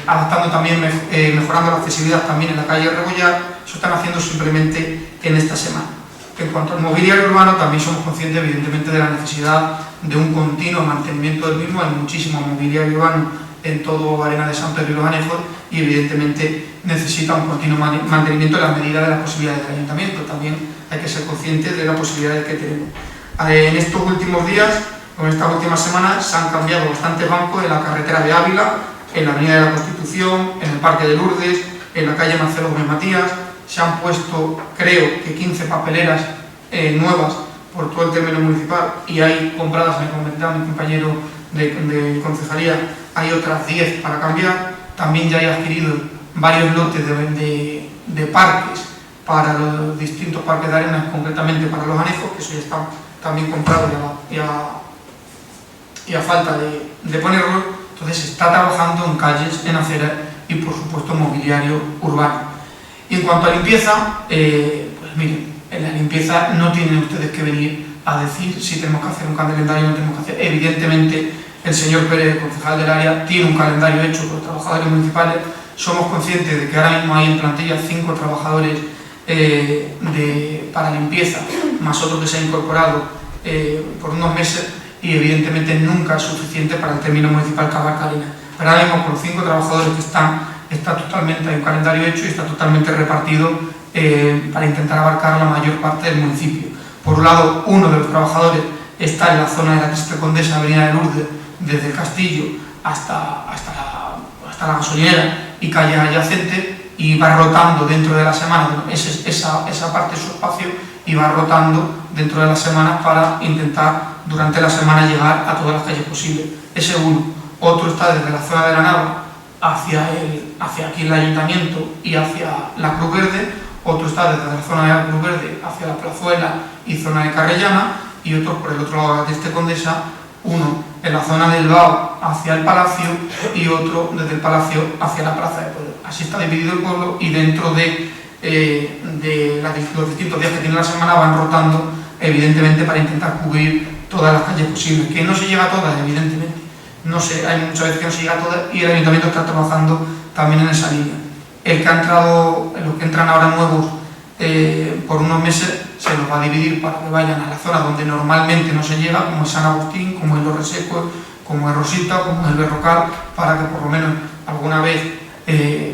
adaptando también, mejorando la accesibilidad también en la calle Rebollar. Eso están haciendo simplemente en esta semana. En cuanto al mobiliario urbano, también somos conscientes evidentemente de la necesidad de un continuo mantenimiento del mismo. Hay muchísimo mobiliario urbano en todo Arena de San Pedro y los anejos, y evidentemente necesita un continuo mantenimiento en la medida de las posibilidades del ayuntamiento. También hay que ser conscientes de las posibilidades que tenemos. En estos últimos días En estas últimas semanas se han cambiado bastantes bancos en la carretera de Ávila, en la Avenida de la Constitución, en el Parque de Lourdes, en la calle Marcelo Gómez Matías. Se han puesto, creo que 15 papeleras nuevas por todo el término municipal, y hay compradas, me comentaba mi compañero de concejalía, hay otras 10 para cambiar. También ya hay adquirido varios lotes de parques para los distintos parques de arenas, concretamente para los anexos, que eso ya está también comprado y a falta de ponerlo. Entonces se está trabajando en calles, en aceras y por supuesto mobiliario urbano. Y en cuanto a limpieza, pues miren, en la limpieza no tienen ustedes que venir a decir si tenemos que hacer un calendario o no tenemos que hacer. Evidentemente el señor Pérez, concejal del área, tiene un calendario hecho por trabajadores municipales. Somos conscientes de que ahora mismo hay en plantilla 5 trabajadores para limpieza, más otro que se ha incorporado por unos meses, y evidentemente nunca es suficiente para el término municipal que abarca Arenas. Pero ahora mismo con los 5 trabajadores que está totalmente, hay un calendario hecho y está totalmente repartido para intentar abarcar la mayor parte del municipio. Por un lado, uno de los trabajadores está en la zona de la Triste Condesa, Avenida de Lourdes, desde el Castillo hasta la gasolinera y calles adyacentes, y va rotando dentro de la semana, esa parte de su espacio, y va rotando dentro de la semana para intentar durante la semana llegar a todas las calles posibles. Ese uno. Otro está desde la zona de la Nava hacia aquí el Ayuntamiento y hacia la Cruz Verde. Otro está desde la zona de la Cruz Verde hacia la Plazuela y zona de Carrellana, y otro por el otro lado de este Condesa, uno en la zona del Bao hacia el Palacio y otro desde el Palacio hacia la Plaza de Pueblo. Así está dividido el pueblo, y dentro de los distintos días que tiene la semana van rotando, evidentemente, para intentar cubrir todas las calles posibles. Que no se llega a todas, evidentemente. No sé, hay muchas veces que no se llega a todas, y el Ayuntamiento está trabajando también en esa línea. Los que entran ahora nuevos por unos meses, se los va a dividir para que vayan a la zona donde normalmente no se llega, como es San Agustín, como es Los Resecos, como es Rosita, como es el Berrocal, para que por lo menos alguna vez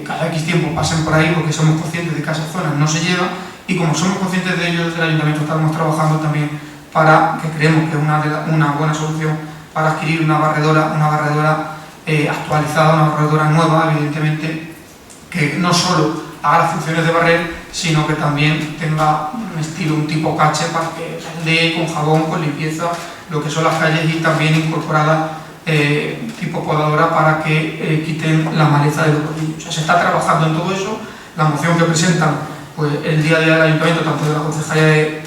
cada X tiempo pasen por ahí, porque somos conscientes de que a esas zonas no se llega, y como somos conscientes de ello, desde el Ayuntamiento estamos trabajando también para que creemos que es una buena solución para adquirir una barredora actualizada, una barredora nueva, evidentemente, que no solo haga las funciones de barrer, sino que también tenga un tipo cache para que dé con jabón, con limpieza, lo que son las calles, y también incorporada tipo podadora para que quiten la maleza de los bordillos. O sea, se está trabajando en todo eso. La moción que presentan pues, el día a día del Ayuntamiento, tanto de la Concejalía de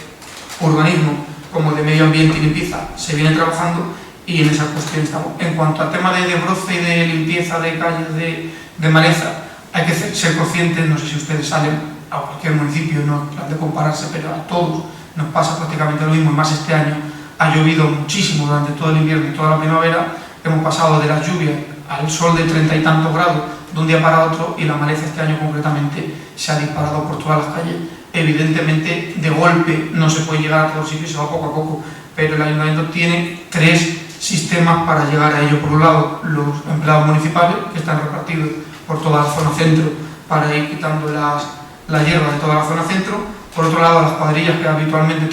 Urbanismo como de Medio Ambiente y Limpieza, se viene trabajando, y en esa cuestión estamos. En cuanto al tema de broce y de limpieza de calles de maleza, hay que ser conscientes, no sé si ustedes salen a cualquier municipio, no plan de compararse, pero a todos nos pasa prácticamente lo mismo, y más este año. Ha llovido muchísimo durante todo el invierno y toda la primavera. Hemos pasado de las lluvias al sol de 30 y tantos grados de un día para otro, y la maleza este año concretamente se ha disparado por todas las calles. Evidentemente, de golpe no se puede llegar a todos los sitios, se va poco a poco, pero el Ayuntamiento tiene 3 sistemas para llegar a ello. Por un lado, los empleados municipales, que están repartidos por toda la zona centro para ir quitando la hierba de toda la zona centro. Por otro lado, las cuadrillas que habitualmente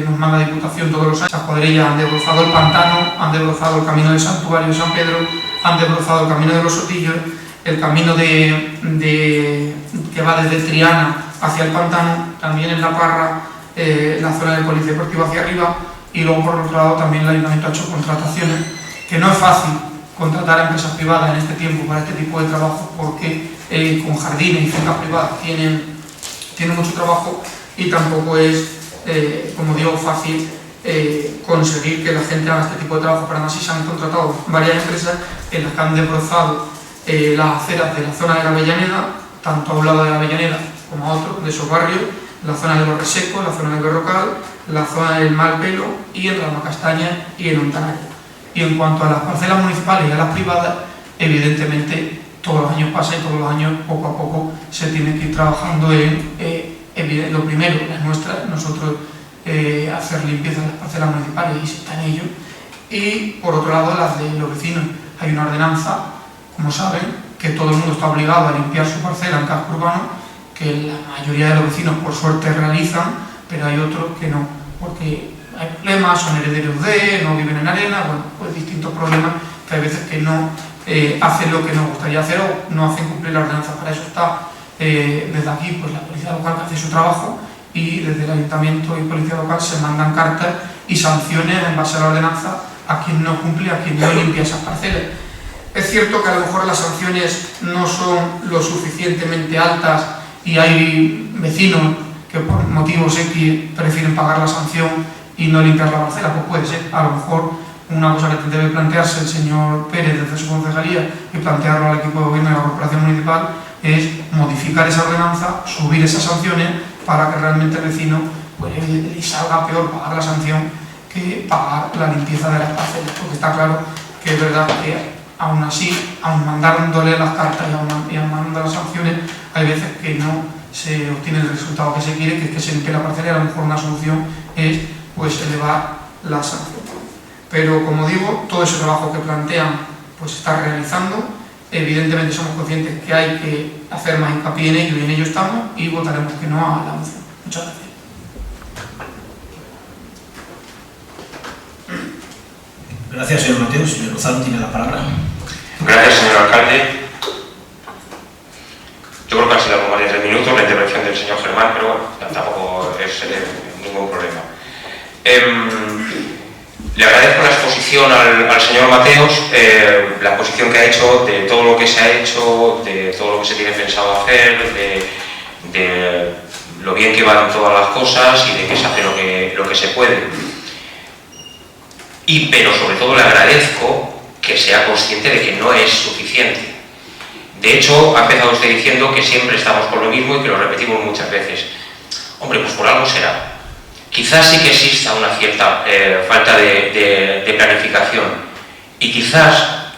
nos manda la Diputación todos los años. Las cuadrillas han desbrozado el pantano, han desbrozado el camino del Santuario de San Pedro, han desbrozado el camino de los Sotillos, el camino que va desde Triana hacia el pantano, también en La Parra, la zona del Polideportivo hacia arriba, y luego por otro lado también el Ayuntamiento ha hecho contrataciones, que no es fácil contratar a empresas privadas en este tiempo para este tipo de trabajo, porque con jardines y fincas privadas tienen mucho trabajo, y tampoco es, como digo, fácil conseguir que la gente haga este tipo de trabajo. Pero aún así se han contratado varias empresas en las que han desbrozado las aceras de la zona de la Avellaneda, tanto a un lado de la Avellaneda como a otro de esos barrios, la zona de Los Resecos, la zona del Berrocal, la zona del Malpelo, y en Rama Castaña y en Ontanaya. Y en cuanto a las parcelas municipales y a las privadas, evidentemente todos los años pasa, y todos los años poco a poco se tiene que ir trabajando en lo primero, las nuestras, nosotros hacer limpieza en las parcelas municipales, y se está en ello, y por otro lado las de los vecinos. Hay una ordenanza, como saben, que todo el mundo está obligado a limpiar su parcela en casco urbano, que la mayoría de los vecinos por suerte realizan, pero hay otros que no, porque hay problemas, son herederos de, no viven en arena, bueno, pues distintos problemas que hay veces que no hacen lo que nos gustaría hacer o no hacen cumplir la ordenanza. Para eso está desde aquí pues la policía local que hace su trabajo, y desde el ayuntamiento y policía local se mandan cartas y sanciones en base a la ordenanza a quien no cumple, a quien no limpia esas parcelas. Es cierto que a lo mejor las sanciones no son lo suficientemente altas y hay vecinos que por motivos X prefieren pagar la sanción y no limpiar la parcela, pues puede ser. A lo mejor una cosa que debe plantearse el señor Pérez desde su concejalía y plantearlo al equipo de gobierno de la corporación municipal es modificar esa ordenanza, subir esas sanciones para que realmente el vecino pues, le salga peor pagar la sanción que pagar la limpieza de las parcelas, porque está claro que es verdad que aún así, aún mandándole las cartas y aún mandando las sanciones, hay veces que no se obtiene el resultado que se quiere, que es que se limpie la parcela, y a lo mejor una solución es pues elevar la sanción. Pero como digo, todo ese trabajo que plantean pues se está realizando. Evidentemente somos conscientes que hay que hacer más hincapié en ello y en ello estamos, y votaremos que no a la moción. Muchas gracias. Gracias, señor Mateo. Señor Lozano tiene la palabra. Gracias, señor alcalde. Yo creo que han sido algo más de 3 minutos la intervención del señor Germán, pero bueno, tampoco es ningún problema. Le agradezco la exposición al señor Mateos, la exposición que ha hecho de todo lo que se ha hecho, de todo lo que se tiene pensado hacer, de lo bien que van todas las cosas y de que se hace lo que se puede. Pero sobre todo le agradezco que sea consciente de que no es suficiente. De hecho, ha empezado usted diciendo que siempre estamos con lo mismo y que lo repetimos muchas veces. Hombre, pues por algo será. Quizás sí que exista una cierta falta de planificación, y quizás,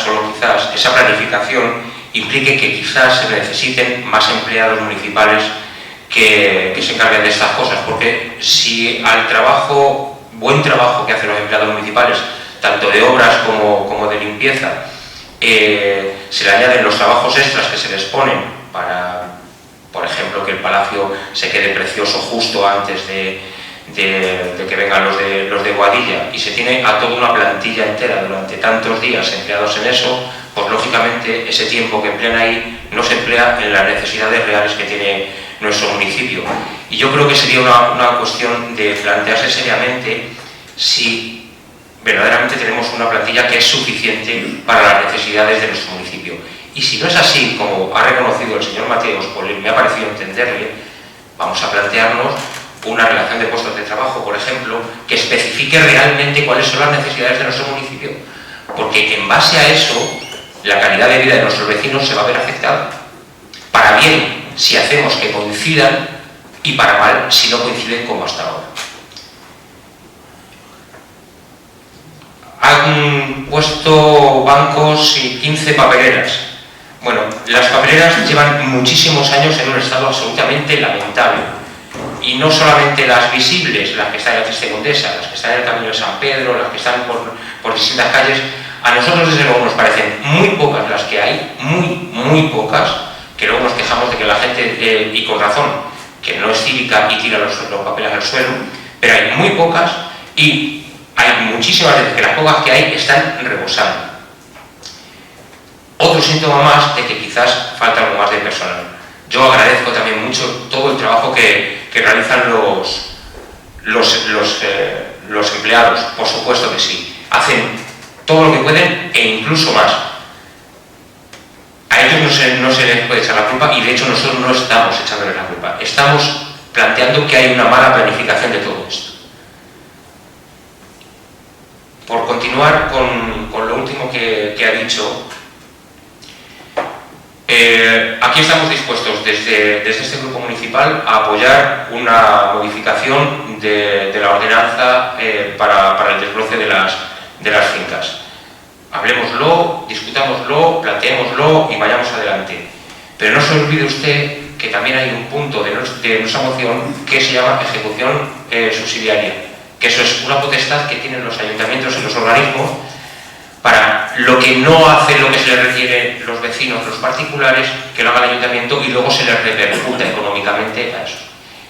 solo quizás, esa planificación implique que quizás se necesiten más empleados municipales que se encarguen de estas cosas, porque si al buen trabajo que hacen los empleados municipales, tanto de obras como de limpieza, se le añaden los trabajos extras que se les ponen para, por ejemplo, que el palacio se quede precioso justo antes de que vengan los de Boadilla, y se tiene a toda una plantilla entera durante tantos días empleados en eso, pues lógicamente ese tiempo que emplean ahí no se emplea en las necesidades reales que tiene nuestro municipio. Y yo creo que sería una cuestión de plantearse seriamente si verdaderamente tenemos una plantilla que es suficiente para las necesidades de nuestro municipio. Y si no es así, como ha reconocido el señor Mateos, pues me ha parecido entenderle, vamos a plantearnos una relación de puestos de trabajo, por ejemplo, que especifique realmente cuáles son las necesidades de nuestro municipio, porque en base a eso la calidad de vida de nuestros vecinos se va a ver afectada. Para bien, si hacemos que coincidan, y para mal, si no coinciden como hasta ahora. Han puesto bancos y 15 papeleras. Bueno, las papeleras llevan muchísimos años en un estado absolutamente lamentable. Y no solamente las visibles, las que están en la Triste Condesa, las que están en el Camino de San Pedro, las que están por distintas calles, a nosotros desde luego nos parecen muy pocas las que hay, muy pocas, que luego nos quejamos de que la gente, y con razón, que no es cívica y tira los papeles al suelo, pero hay muy pocas, y hay muchísimas veces que las pocas que hay están rebosando. Otro síntoma más de que quizás falta algo más de personal. Yo agradezco también mucho todo el trabajo que realizan los empleados, por supuesto que sí. Hacen todo lo que pueden e incluso más. A ellos no se les puede echar la culpa, y de hecho nosotros no estamos echándoles la culpa. Estamos planteando que hay una mala planificación de todo esto. Por continuar con lo último que ha dicho, aquí estamos dispuestos desde este grupo municipal a apoyar una modificación de la ordenanza para el desbroce de las fincas. Hablemoslo, discutámoslo, planteémoslo y vayamos adelante. Pero no se olvide usted que también hay un punto de nuestra moción que se llama ejecución subsidiaria, que eso es una potestad que tienen los ayuntamientos y los organismos para lo que no hacen lo que se les requiere los vecinos, los particulares, que lo haga el ayuntamiento y luego se les repercuta económicamente a eso.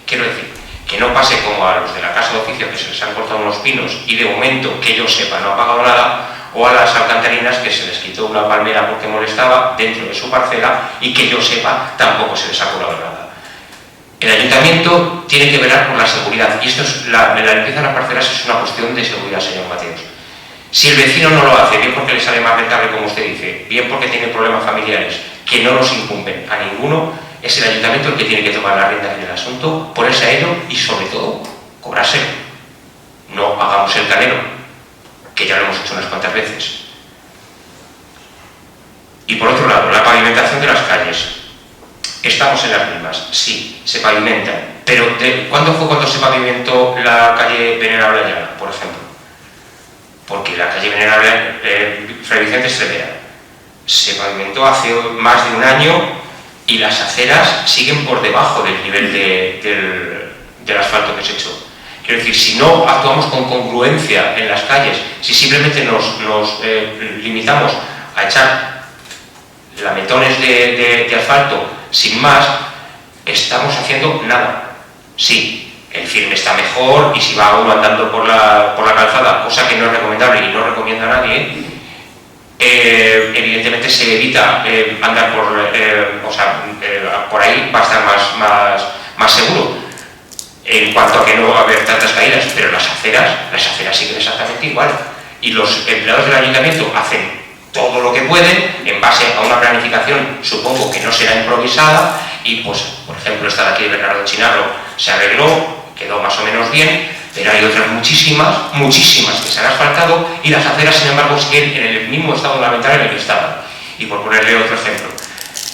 Quiero decir que no pase como a los de la casa de oficio, que se les han cortado unos pinos y de momento, que yo sepa, no ha pagado nada, o a las alcantarinas, que se les quitó una palmera porque molestaba dentro de su parcela y que yo sepa, tampoco se les ha cobrado nada. El ayuntamiento tiene que velar por la seguridad, y esto es la limpieza de las parcelas es una cuestión de seguridad, señor Mateos. Si el vecino no lo hace, bien porque le sale más rentable, como usted dice, bien porque tiene problemas familiares que no nos incumben a ninguno, es el ayuntamiento el que tiene que tomar la rienda en el asunto, ponerse a ello y, sobre todo, cobrárselo. No hagamos el canelo, que ya lo hemos hecho unas cuantas veces. Y por otro lado, la pavimentación de las calles. Estamos en las mismas, sí, se pavimentan, pero ¿cuándo fue cuando se pavimentó la calle Venerable Ayala, por ejemplo? Porque la calle Venerable Fray Vicente Estrella se pavimentó hace más de un año y las aceras siguen por debajo del nivel del asfalto que se echó. Quiero decir, si no actuamos con congruencia en las calles, si simplemente nos limitamos a echar lametones de asfalto sin más, estamos haciendo nada. Sí, el firme está mejor y si va uno andando por la calzada, cosa que no es recomendable y no recomienda a nadie, evidentemente se evita andar por ahí, va a estar más seguro en cuanto a que no va a haber tantas caídas, pero las aceras siguen exactamente igual y los empleados del ayuntamiento hacen todo lo que pueden en base a una planificación, supongo que no será improvisada, y pues, por ejemplo, esta de aquí de Bernardo Chinarro se arregló, quedó más o menos bien, pero hay otras muchísimas que se han asfaltado y las aceras, sin embargo, siguen en el mismo estado lamentable en el que estaban. Y por ponerle otro ejemplo,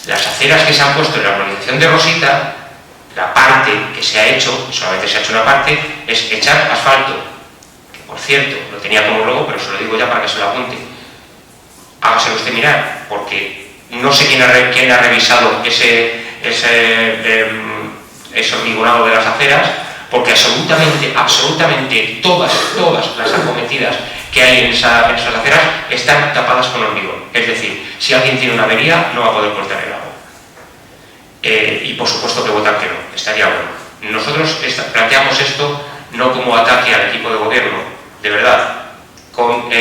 las aceras que se han puesto en la urbanización de Rosita, la parte que se ha hecho, solamente se ha hecho una parte, es echar asfalto, que por cierto, lo tenía como logo, pero se lo digo ya para que se lo apunte. Hágaselo usted mirar, porque no sé quién ha revisado ese hormigonado de las aceras, porque absolutamente todas las acometidas que hay en esas aceras están tapadas con hormigón. Es decir, si alguien tiene una avería no va a poder cortar el agua. Y por supuesto que votar que no, estaría bueno. Nosotros planteamos esto no como ataque al equipo de gobierno, de verdad, con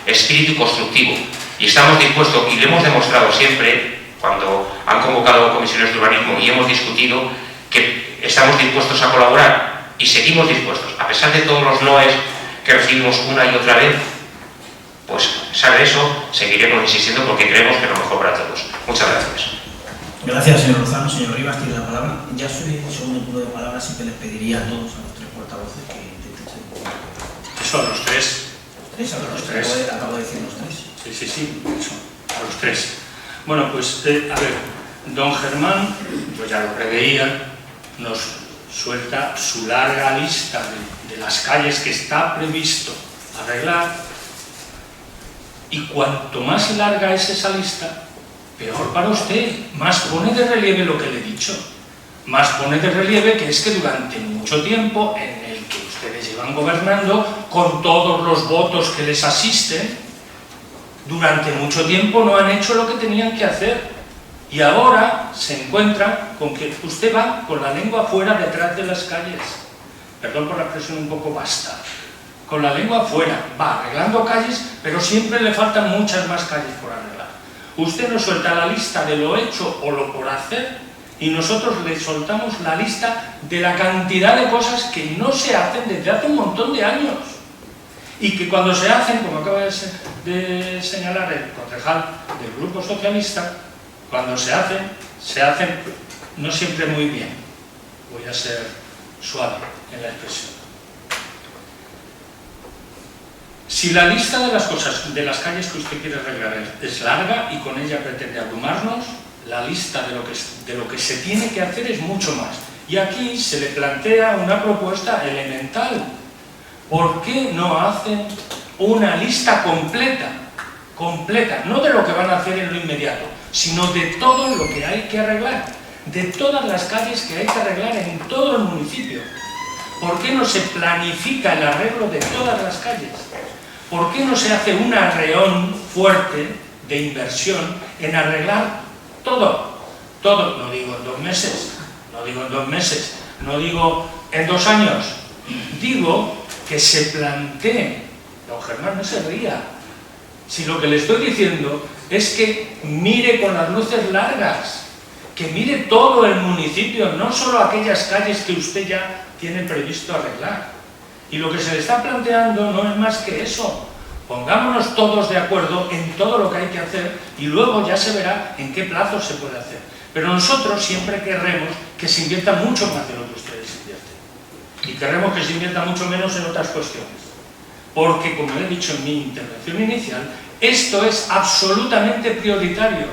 espíritu constructivo. Y estamos dispuestos, y lo hemos demostrado siempre, cuando han convocado comisiones de urbanismo y hemos discutido, que estamos dispuestos a colaborar y seguimos dispuestos, a pesar de todos los noes que recibimos una y otra vez, pues a pesar de eso seguiremos insistiendo porque creemos que es lo mejor para todos. Muchas gracias. Gracias, señor Lozano. Señor Rivas, tiene la palabra. Ya soy el segundo turno de palabra, así que les pediría a todos, a los tres portavoces, que intenten ser. Eso, a los tres. A los tres. Acabo de decir los tres. Sí, eso, a los tres. Bueno, pues, a ver, don Germán, yo ya lo preveía, nos suelta su larga lista de las calles que está previsto arreglar, y cuanto más larga es esa lista, peor para usted. Más pone de relieve lo que le he dicho. Más pone de relieve que es que durante mucho tiempo en el que ustedes llevan gobernando, con todos los votos que les asisten, durante mucho tiempo no han hecho lo que tenían que hacer. Y ahora se encuentran con que usted va con la lengua afuera detrás de las calles. Perdón por la expresión un poco vasta. Con la lengua afuera, va arreglando calles, pero siempre le faltan muchas más calles por arreglar. Usted nos suelta la lista de lo hecho o lo por hacer, y nosotros le soltamos la lista de la cantidad de cosas que no se hacen desde hace un montón de años. Y que cuando se hacen, como acaba de señalar el concejal del Grupo Socialista, cuando se hacen no siempre muy bien. Voy a ser suave en la expresión. Si la lista de las cosas, de las calles que usted quiere arreglar es larga y con ella pretende abrumarnos, la lista de lo que se tiene que hacer es mucho más. Y aquí se le plantea una propuesta elemental. ¿Por qué no hacen una lista completa? No de lo que van a hacer en lo inmediato, sino de todo lo que hay que arreglar, de todas las calles que hay que arreglar en todo el municipio. ¿Por qué no se planifica el arreglo de todas las calles? ¿Por qué no se hace un arreón fuerte de inversión en arreglar todo? No digo en 2 meses, no digo en 2 años. Digo que se plantee, don Germán, no se ría, si lo que le estoy diciendo es que mire con las luces largas, que mire todo el municipio, no solo aquellas calles que usted ya tiene previsto arreglar. Y lo que se le está planteando no es más que eso. Pongámonos todos de acuerdo en todo lo que hay que hacer y luego ya se verá en qué plazo se puede hacer. Pero nosotros siempre querremos que se invierta mucho más de lo que ustedes invierten. Y queremos que se invierta mucho menos en otras cuestiones. Porque, como he dicho en mi intervención inicial, esto es absolutamente prioritario.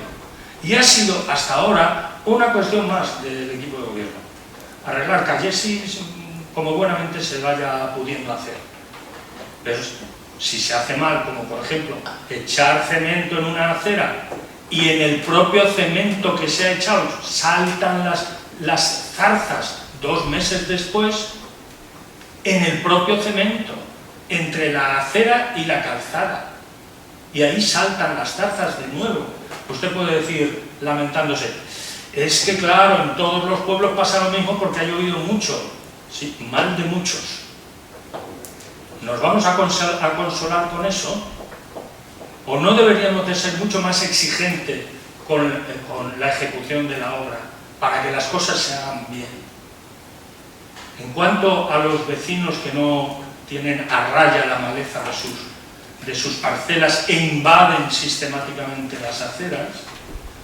Y ha sido, hasta ahora, una cuestión más del equipo de gobierno. Arreglar calles como buenamente se vaya pudiendo hacer. Pero si se hace mal, como por ejemplo, echar cemento en una acera y en el propio cemento que se ha echado saltan las zarzas 2 meses después, en el propio cemento, entre la acera y la calzada, y ahí saltan las zarzas de nuevo. Usted puede decir, lamentándose, es que claro, en todos los pueblos pasa lo mismo porque ha llovido mucho. Sí, mal de muchos. ¿Nos vamos a consolar con eso? ¿O no deberíamos de ser mucho más exigentes con la ejecución de la obra para que las cosas se hagan bien? En cuanto a los vecinos que no tienen a raya la maleza de sus parcelas e invaden sistemáticamente las aceras,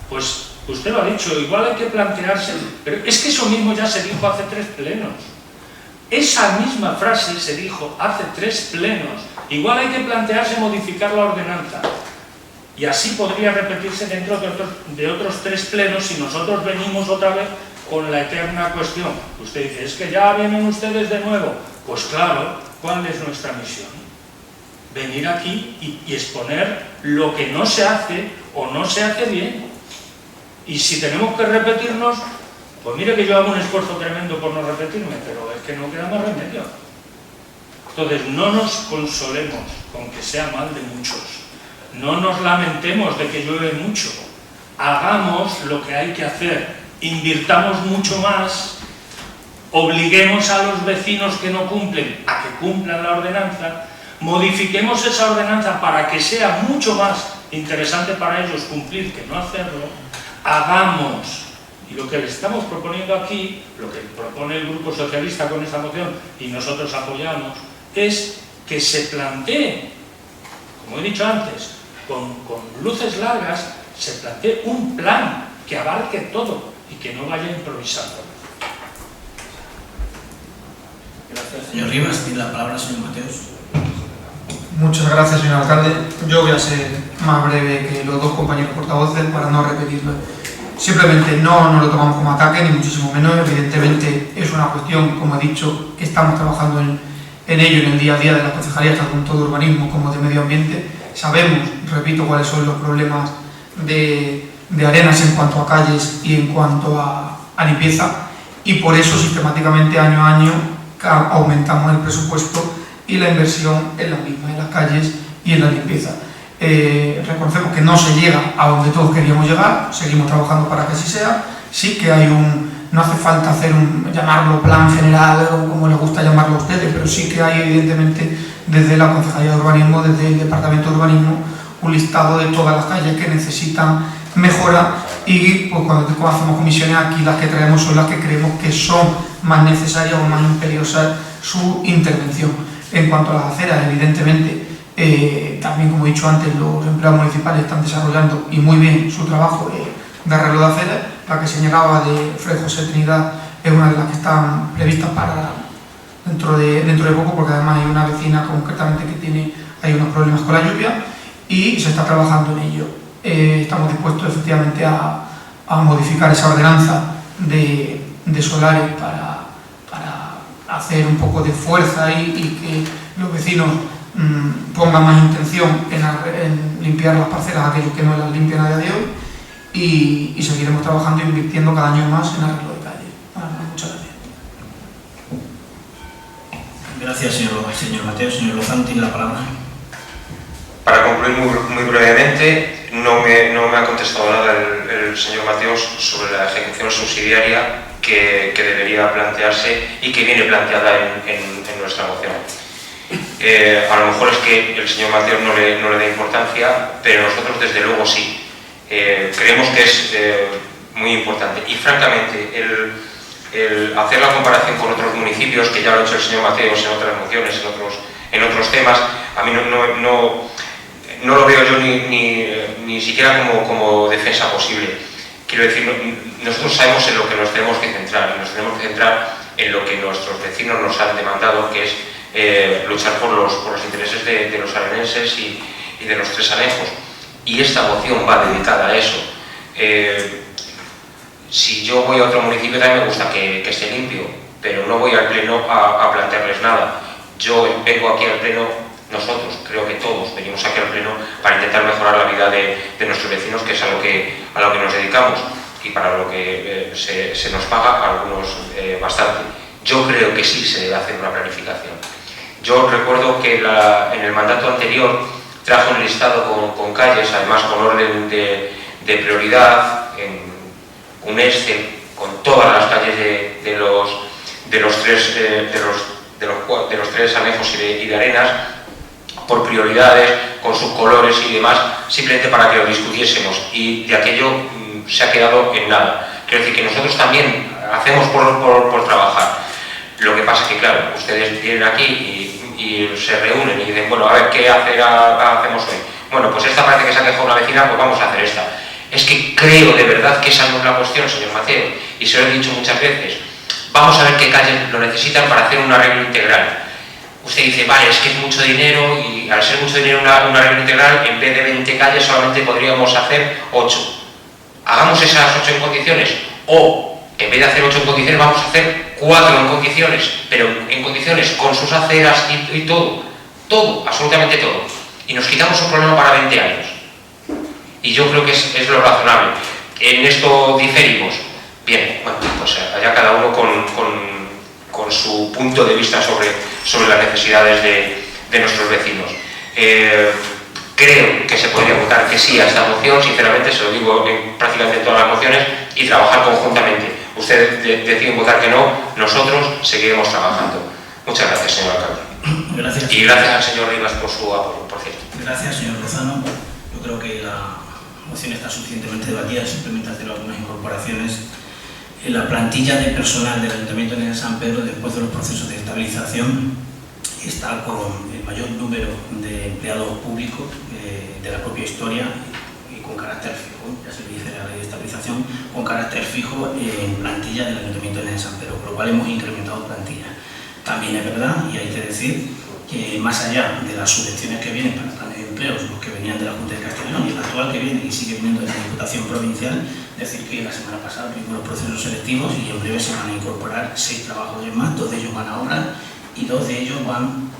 pues usted lo ha dicho, igual hay que plantearse, pero es que eso mismo ya se dijo hace 3 plenos. Esa misma frase se dijo hace 3 plenos. Igual hay que plantearse modificar la ordenanza. Y así podría repetirse dentro de otros 3 plenos si nosotros venimos otra vez con la eterna cuestión. Usted dice, es que ya vienen ustedes de nuevo. Pues claro, ¿cuál es nuestra misión? Venir aquí y exponer lo que no se hace o no se hace bien. Y si tenemos que repetirnos, pues mire que yo hago un esfuerzo tremendo por no repetirme, pero es que no queda más remedio. Entonces, no nos consolemos con que sea mal de muchos. No nos lamentemos de que llueve mucho. Hagamos lo que hay que hacer. Invirtamos mucho más. Obliguemos a los vecinos que no cumplen a que cumplan la ordenanza. Modifiquemos esa ordenanza para que sea mucho más interesante para ellos cumplir que no hacerlo. Hagamos. Y lo que le estamos proponiendo aquí, lo que propone el Grupo Socialista con esta moción y nosotros apoyamos, es que se plantee, como he dicho antes, con luces largas, se plantee un plan que abarque todo y que no vaya improvisando. Gracias, señor Rivas. Tiene la palabra el señor Mateos. Muchas gracias, señor alcalde. Yo voy a ser más breve que los 2 compañeros portavoces para no repetirlo. Simplemente no nos lo tomamos como ataque, ni muchísimo menos. Evidentemente es una cuestión, como he dicho, que estamos trabajando en ello en el día a día de la concejalía, tanto de urbanismo como de medio ambiente. Sabemos, repito, cuáles son los problemas de arenas en cuanto a calles y en cuanto a limpieza, y por eso sistemáticamente año a año aumentamos el presupuesto y la inversión en las mismas, en las calles y en la limpieza. Reconocemos que no se llega a donde todos queríamos llegar, seguimos trabajando para que así sea. Sí que hay no hace falta hacer llamarlo plan general o como les gusta llamarlo a ustedes, pero sí que hay evidentemente desde la Concejalía de Urbanismo, desde el Departamento de Urbanismo, un listado de todas las calles que necesitan mejora, y pues cuando hacemos comisiones aquí las que traemos son las que creemos que son más necesarias o más imperiosas su intervención. En cuanto a las aceras, evidentemente, también, como he dicho antes, los empleados municipales están desarrollando y muy bien su trabajo de arreglo de aceras. La que señalaba de Fray José Trinidad es una de las que están previstas para dentro de poco, porque además hay una vecina concretamente que hay unos problemas con la lluvia y se está trabajando en ello. Estamos dispuestos efectivamente a modificar esa ordenanza de solares para hacer un poco de fuerza y que los vecinos pongan más intención en limpiar las parcelas, aquellos que no las limpian a día de hoy, y seguiremos trabajando e invirtiendo cada año más en arreglo de calle. Muchas gracias. Gracias, señor Mateo. Señor Lozano, tiene la palabra. Para concluir muy brevemente, no me ha contestado nada el señor Mateos sobre la ejecución subsidiaria que debería plantearse y que viene planteada en nuestra moción. A lo mejor es que el señor Mateo no le da importancia, pero nosotros desde luego sí. Creemos que es muy importante y francamente el hacer la comparación con otros municipios, que ya lo ha hecho el señor Mateos en otras mociones, en otros temas, a mí no lo veo yo ni siquiera como defensa posible. Quiero decir, nosotros sabemos en lo que nos tenemos que centrar, y nos tenemos que centrar en lo que nuestros vecinos nos han demandado, que es luchar por los intereses de los arenenses y de los tres anejos. Y esta moción va dedicada a eso. Si yo voy a otro municipio también me gusta que esté limpio, pero no voy al pleno a plantearles nada. Yo vengo aquí al pleno, nosotros, creo que todos venimos aquí al pleno para intentar mejorar la vida de nuestros vecinos, que es a lo que nos dedicamos y para lo que se nos paga a algunos bastante. Yo creo que sí se debe hacer una planificación. Yo recuerdo que en el mandato anterior trajo un listado con calles, además con orden de prioridad, en un Excel con todas las calles de los tres anejos y de arenas, por prioridades, con sus colores y demás, simplemente para que lo discutiésemos, y de aquello se ha quedado en nada. Quiero decir que nosotros también hacemos por trabajar. Lo que pasa es que, claro, ustedes vienen aquí y se reúnen y dicen, bueno, a ver, ¿qué hacemos hoy? Bueno, pues esta parece que se ha quejado una vecina, pues vamos a hacer esta. Es que creo de verdad que esa no es la cuestión, señor Mateo, y se lo he dicho muchas veces. Vamos a ver qué calles lo necesitan para hacer un arreglo integral. Usted dice, vale, es que es mucho dinero, y al ser mucho dinero un arreglo integral, en vez de 20 calles solamente podríamos hacer 8. Hagamos esas 8 en condiciones, o en vez de hacer 8 en condiciones vamos a hacer 4 en condiciones, pero en condiciones con sus aceras y todo, absolutamente todo. Y nos quitamos un problema para 20 años. Y yo creo que es lo razonable. En esto diferimos. Bien, bueno, pues allá cada uno con su punto de vista sobre las necesidades de nuestros vecinos. Creo que se podría votar que sí a esta moción, sinceramente, se lo digo en prácticamente todas las mociones, y trabajar conjuntamente. Ustedes deciden votar que no, nosotros seguiremos trabajando. Muchas gracias, señor alcalde. Gracias. Y gracias al señor Rivas por su apoyo, por cierto. Gracias, señor Lozano. Yo creo que la moción está suficientemente debatida, simplemente hacer algunas incorporaciones. En la plantilla de personal del Ayuntamiento de San Pedro, después de los procesos de estabilización, está con el mayor número de empleados públicos de la propia historia y con carácter fijo, ya se lo dice la ley de estabilización, con carácter fijo en plantilla del Ayuntamiento de San Pedro, por lo cual hemos incrementado plantilla. También es verdad, y hay que decir, que más allá de las subvenciones que vienen para planes de empleos, los que venían de la Junta de Castilla y León y el actual que viene y sigue viniendo de la Diputación Provincial, decir que la semana pasada tuvimos los procesos selectivos y en breve se van a incorporar 6 trabajadores más, 2 de ellos van a obra y 2 de ellos van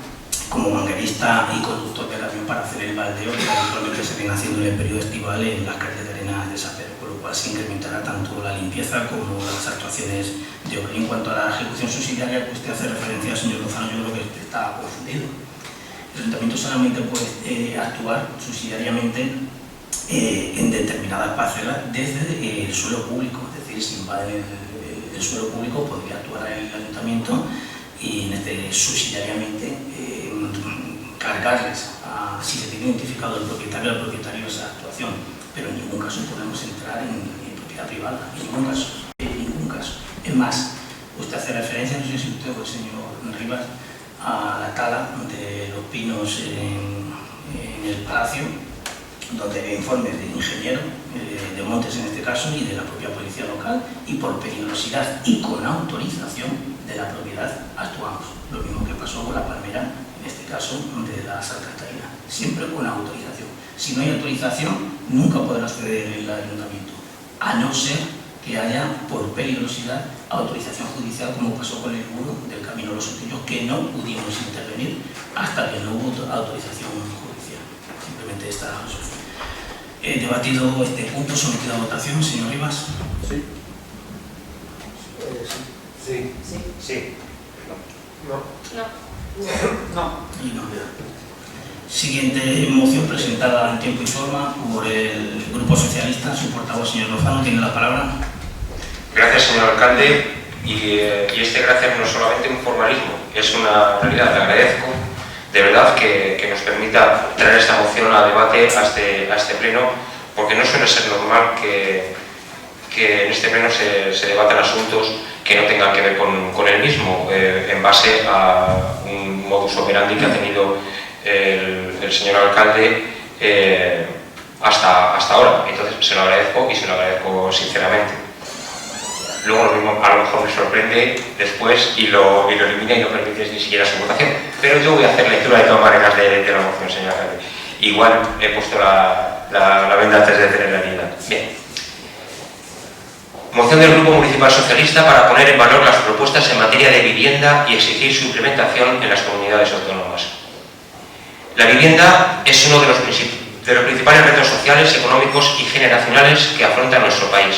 como manguerista y conductor del avión para hacer el baldeo que habitualmente se viene haciendo en el periodo estival en las calles de arena de San Pedro, con lo cual se incrementará tanto la limpieza como las actuaciones de obra. En cuanto a la ejecución subsidiaria que usted hace referencia, señor Lozano, yo creo que usted está confundido. El Ayuntamiento solamente puede actuar subsidiariamente en determinadas parcelas desde el suelo público, es decir, si invade el suelo público podría actuar el Ayuntamiento y subsidiariamente cargarles si se tiene identificado el propietario al propietario de esa actuación, pero en ningún caso podemos entrar en propiedad privada, en ningún caso. Es más, usted hace referencia, no sé si usted o el señor Rivas, a la tala de los pinos en el Palacio, donde hay informes del ingeniero de Montes en este caso y de la propia policía local, y por peligrosidad y con autorización de la propiedad actuamos. Lo mismo que pasó con la palmera, en este caso de las alcantarinas, siempre con autorización. Si no hay autorización, nunca podrá acceder el ayuntamiento, a no ser que haya, por peligrosidad, autorización judicial, como pasó con el muro del Camino de los Sotillos, que no pudimos intervenir hasta que no hubo autorización judicial. Simplemente está debatido este punto, sometido a votación. Señor Rivas. Sí. Sí. Sí. Sí. No. No. Y no. Siguiente moción presentada en tiempo y forma por el Grupo Socialista. Su portavoz, señor Lozano, tiene la palabra. Gracias, señor alcalde. y este gracias no es solamente un formalismo, es una realidad. Le agradezco de verdad que nos permita traer esta moción a debate a este pleno, porque no suele ser normal que en este pleno se debatan asuntos que no tengan que ver con el mismo, en base a un modus operandi que ha tenido el señor alcalde hasta ahora. Entonces se lo agradezco, y se lo agradezco sinceramente. Luego lo mismo, a lo mejor me sorprende después y lo elimina y no permite ni siquiera su votación. Pero yo voy a hacer lectura de todas maneras de la moción, señor alcalde. Igual he puesto la venda antes de tener la herida. Bien. Moción del Grupo Municipal Socialista para poner en valor las propuestas en materia de vivienda y exigir su implementación en las comunidades autónomas. La vivienda es uno de los principales retos sociales, económicos y generacionales que afronta nuestro país.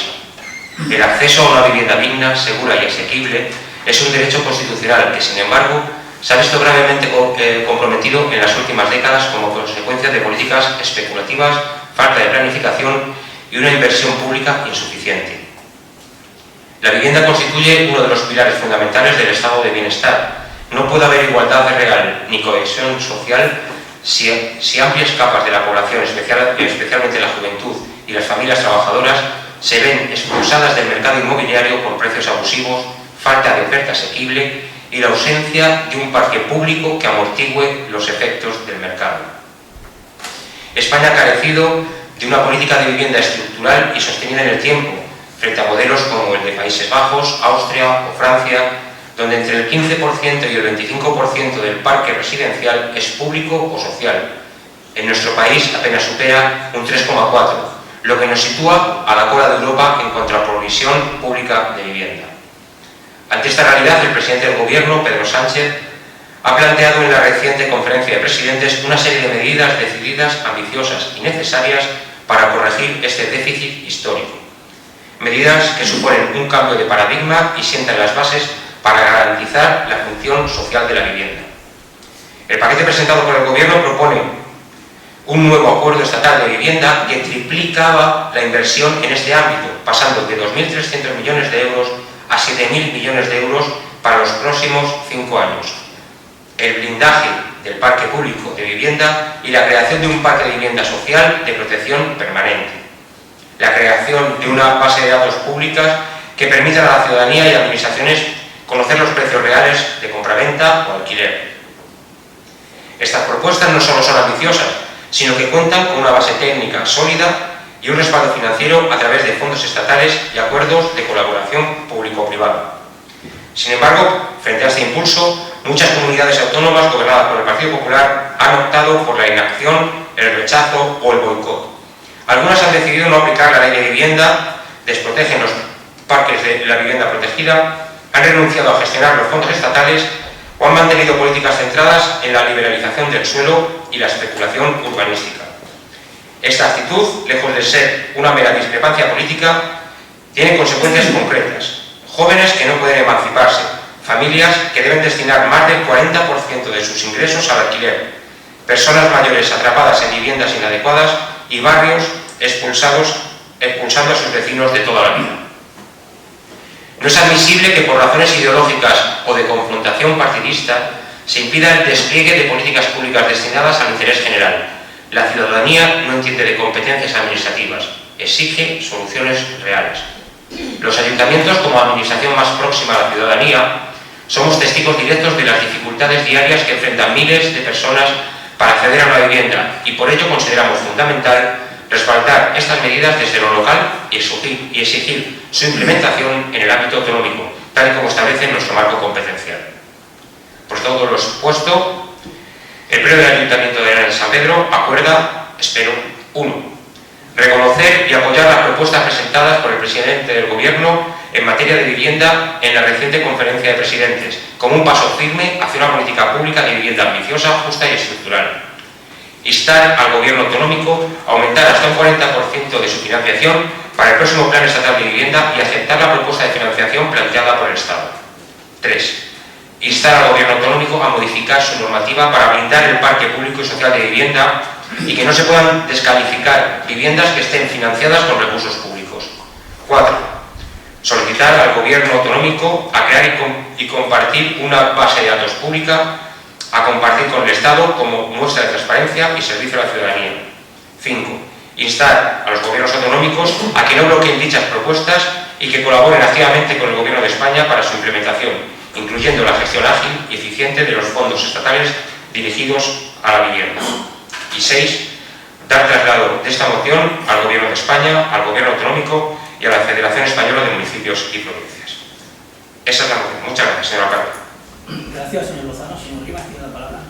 El acceso a una vivienda digna, segura y asequible es un derecho constitucional que, sin embargo, se ha visto gravemente comprometido en las últimas décadas como consecuencia de políticas especulativas, falta de planificación y una inversión pública insuficiente. La vivienda constituye uno de los pilares fundamentales del estado de bienestar. No puede haber igualdad real ni cohesión social si amplias capas de la población, especialmente la juventud y las familias trabajadoras, se ven expulsadas del mercado inmobiliario por precios abusivos, falta de oferta asequible y la ausencia de un parque público que amortigüe los efectos del mercado. España ha carecido de una política de vivienda estructural y sostenida en el tiempo, frente a modelos como el de Países Bajos, Austria o Francia, donde entre el 15% y el 25% del parque residencial es público o social. En nuestro país apenas supera un 3,4%, lo que nos sitúa a la cola de Europa en cuanto a provisión pública de vivienda. Ante esta realidad, el presidente del Gobierno, Pedro Sánchez, ha planteado en la reciente conferencia de presidentes una serie de medidas decididas, ambiciosas y necesarias para corregir este déficit histórico. Medidas que suponen un cambio de paradigma y sientan las bases para garantizar la función social de la vivienda. El paquete presentado por el Gobierno propone un nuevo acuerdo estatal de vivienda que triplicaba la inversión en este ámbito, pasando de 2.300 millones de euros a 7.000 millones de euros para los próximos 5 años. El blindaje del parque público de vivienda y la creación de un parque de vivienda social de protección permanente. La creación de una base de datos públicas que permita a la ciudadanía y administraciones conocer los precios reales de compraventa o alquiler. Estas propuestas no solo son ambiciosas, sino que cuentan con una base técnica sólida y un respaldo financiero a través de fondos estatales y acuerdos de colaboración público-privada. Sin embargo, frente a este impulso, muchas comunidades autónomas gobernadas por el Partido Popular han optado por la inacción, el rechazo o el boicot. Algunas han decidido no aplicar la ley de vivienda, desprotegen los parques de la vivienda protegida, han renunciado a gestionar los fondos estatales o han mantenido políticas centradas en la liberalización del suelo y la especulación urbanística. Esta actitud, lejos de ser una mera discrepancia política, tiene consecuencias concretas. Jóvenes que no pueden emanciparse, familias que deben destinar más del 40% de sus ingresos al alquiler, personas mayores atrapadas en viviendas inadecuadas y barrios expulsando a sus vecinos de toda la vida. No es admisible que por razones ideológicas o de confrontación partidista se impida el despliegue de políticas públicas destinadas al interés general. La ciudadanía no entiende de competencias administrativas, exige soluciones reales. Los ayuntamientos, como administración más próxima a la ciudadanía, somos testigos directos de las dificultades diarias que enfrentan miles de personas para acceder a una vivienda y por ello consideramos fundamental respaldar estas medidas desde lo local y exigir su implementación en el ámbito autonómico, tal y como establece nuestro marco competencial. Por todo lo expuesto, el Pleno del Ayuntamiento de Arenal de San Pedro acuerda, espero, 1. Reconocer y apoyar las propuestas presentadas por el presidente del Gobierno en materia de vivienda en la reciente conferencia de presidentes, como un paso firme hacia una política pública de vivienda ambiciosa, justa y estructural. Instar al Gobierno autonómico a aumentar hasta un 40% de su financiación para el próximo Plan Estatal de Vivienda y aceptar la propuesta de financiación planteada por el Estado. 3. Instar al Gobierno autonómico a modificar su normativa para blindar el parque público y social de vivienda y que no se puedan descalificar viviendas que estén financiadas con recursos públicos. 4. Solicitar instar al Gobierno autonómico a crear y compartir una base de datos pública a compartir con el Estado como muestra de transparencia y servicio a la ciudadanía. 5. Instar a los gobiernos autonómicos a que no bloqueen dichas propuestas y que colaboren activamente con el Gobierno de España para su implementación, incluyendo la gestión ágil y eficiente de los fondos estatales dirigidos a la vivienda. Y 6. Dar traslado de esta moción al Gobierno de España, al Gobierno autonómico y a la Federación Española de Municipios y Provincias. Esa es la moción. Muchas gracias, señor alcalde. Gracias, señor Lozano. Señor Rivas, tiene la palabra.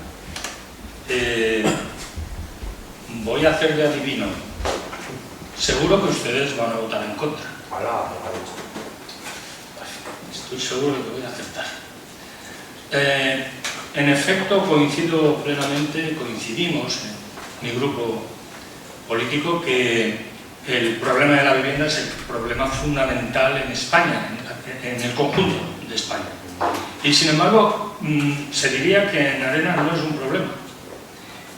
Voy a hacer de adivino. Seguro que ustedes van a votar en contra. Estoy seguro de que voy a aceptar. En efecto, coincidimos en mi grupo político que el problema de la vivienda es el problema fundamental en España, en el conjunto de España. Y sin embargo, se diría que en Arenas no es un problema.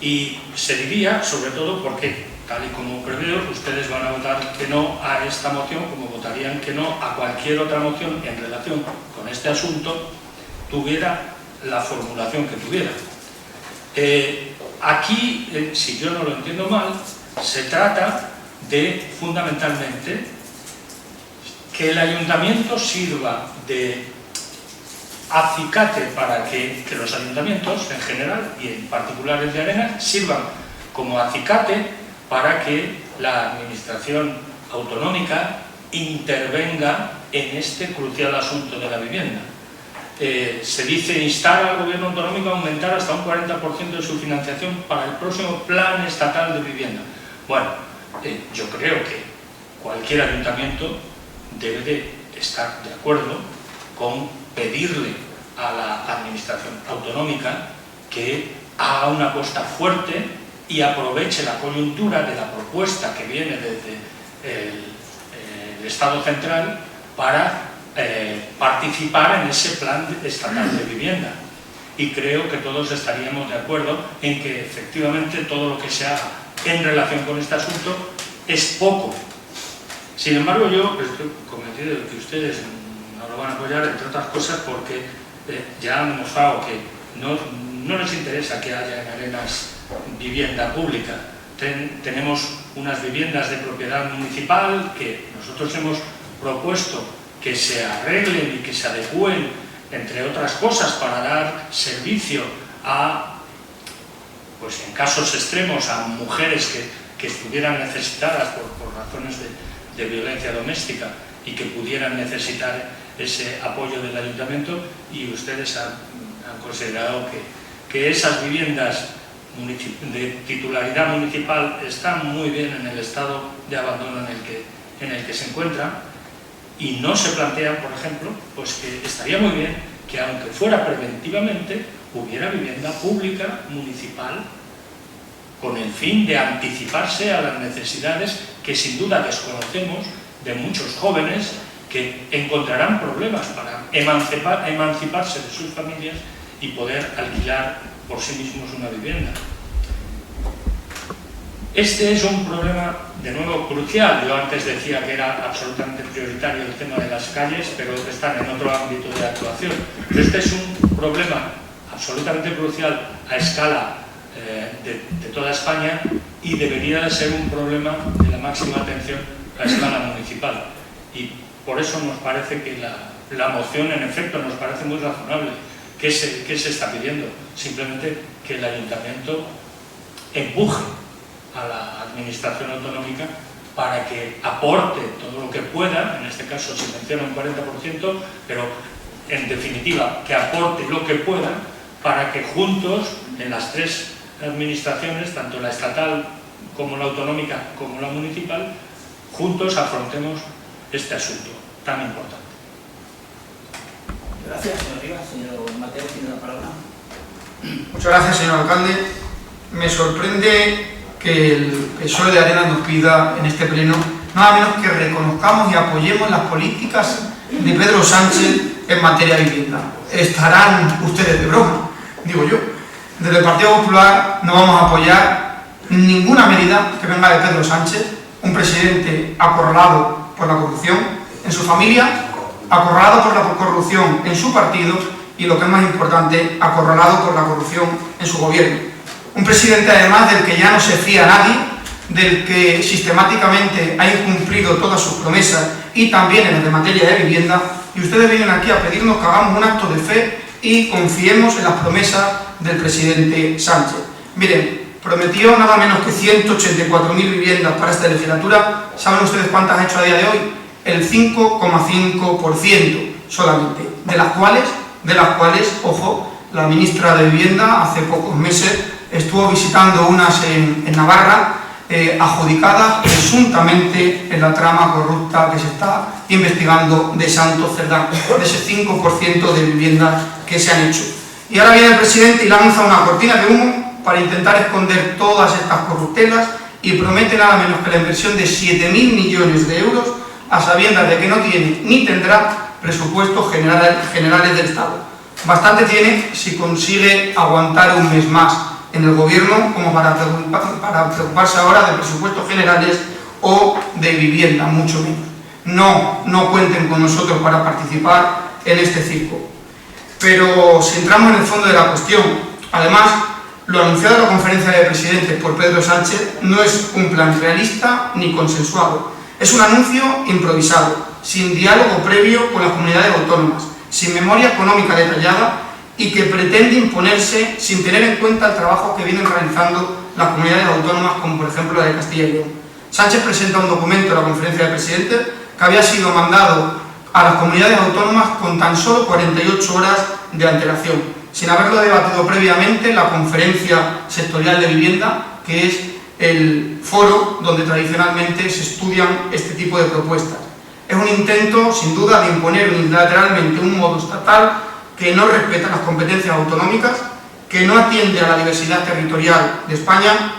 Y se diría, sobre todo, porque, tal y como preveo, ustedes van a votar que no a esta moción, como votarían que no a cualquier otra moción en relación con este asunto, tuviera la formulación que tuviera. Aquí, si yo no lo entiendo mal, se trata de, fundamentalmente, que el ayuntamiento sirva de acicate para que los ayuntamientos en general y en particular el de Arenas sirvan como acicate para que la administración autonómica intervenga en este crucial asunto de la vivienda. Se dice instar al gobierno autonómico a aumentar hasta un 40% de su financiación para el próximo plan estatal de vivienda. Bueno, yo creo que cualquier ayuntamiento debe de estar de acuerdo con pedirle a la administración autonómica que haga una apuesta fuerte y aproveche la coyuntura de la propuesta que viene desde el Estado central para participar en ese plan estatal de vivienda. Y creo que todos estaríamos de acuerdo en que efectivamente todo lo que se haga en relación con este asunto es poco. Sin embargo, yo estoy convencido de que ustedes no lo van a apoyar, entre otras cosas porque ya han demostrado que no les interesa que haya en Arenas vivienda pública. Tenemos unas viviendas de propiedad municipal que nosotros hemos propuesto que se arreglen y que se adecúen, entre otras cosas, para dar servicio a, pues en casos extremos, a mujeres que estuvieran necesitadas por razones de violencia doméstica y que pudieran necesitar ese apoyo del ayuntamiento, y ustedes han considerado que esas viviendas de titularidad municipal están muy bien en el estado de abandono en el que se encuentran. Y no se plantea, por ejemplo, pues que estaría muy bien que, aunque fuera preventivamente, hubiera vivienda pública municipal con el fin de anticiparse a las necesidades que sin duda desconocemos de muchos jóvenes que encontrarán problemas para emanciparse de sus familias y poder alquilar por sí mismos una vivienda. Este es un problema, de nuevo, crucial. Yo antes decía que era absolutamente prioritario el tema de las calles, pero están en otro ámbito de actuación. Este es un problema absolutamente crucial a escala de toda España y debería de ser un problema de la máxima atención a escala municipal. Y por eso nos parece que la moción, en efecto, nos parece muy razonable. ¿Qué se está pidiendo? Simplemente que el ayuntamiento empuje a la administración autonómica para que aporte todo lo que pueda, en este caso se menciona un 40%, pero en definitiva que aporte lo que pueda para que juntos, en las tres administraciones, tanto la estatal como la autonómica como la municipal, juntos afrontemos este asunto tan importante. Gracias, señor Rivas. Señor Mateo, tiene la palabra. Muchas gracias, señor alcalde. Me sorprende que el PSOE de Arenas nos pida en este pleno nada menos que reconozcamos y apoyemos las políticas de Pedro Sánchez en materia de vivienda. Estarán ustedes de broma, digo yo. Desde el Partido Popular no vamos a apoyar ninguna medida que venga de Pedro Sánchez, un presidente acorralado por la corrupción, en su familia, acorralado por la corrupción en su partido y, lo que es más importante, acorralado por la corrupción en su gobierno. Un presidente, además, del que ya no se fía nadie, del que sistemáticamente ha incumplido todas sus promesas y también en las de materia de vivienda, y ustedes vienen aquí a pedirnos que hagamos un acto de fe y confiemos en las promesas del presidente Sánchez. Miren, prometió nada menos que 184.000 viviendas para esta legislatura. ¿Saben ustedes cuántas ha hecho a día de hoy? El 5,5% solamente, de las cuales, ojo, la ministra de Vivienda hace pocos meses estuvo visitando unas en Navarra, adjudicadas presuntamente en la trama corrupta que se está investigando de Santo Cerdán, de ese 5% de viviendas que se han hecho. Y ahora viene el presidente y lanza una cortina de humo para intentar esconder todas estas corruptelas y promete nada menos que la inversión de 7.000 millones de euros a sabiendas de que no tiene ni tendrá presupuestos generales del Estado. Bastante tiene si consigue aguantar un mes más en el gobierno como para preocuparse ahora de presupuestos generales o de vivienda, mucho menos. No cuenten con nosotros para participar en este circo. Pero si entramos en el fondo de la cuestión, además, lo anunciado en la conferencia de presidentes por Pedro Sánchez no es un plan realista ni consensuado. Es un anuncio improvisado, sin diálogo previo con las comunidades autónomas, sin memoria económica detallada y que pretende imponerse sin tener en cuenta el trabajo que vienen realizando las comunidades autónomas, como por ejemplo la de Castilla y León. Sánchez presenta un documento en la conferencia de presidentes que había sido mandado a las comunidades autónomas con tan solo 48 horas de antelación, sin haberlo debatido previamente en la conferencia sectorial de vivienda, que es el foro donde tradicionalmente se estudian este tipo de propuestas. Es un intento, sin duda, de imponer unilateralmente un modo estatal que no respeta las competencias autonómicas, que no atiende a la diversidad territorial de España,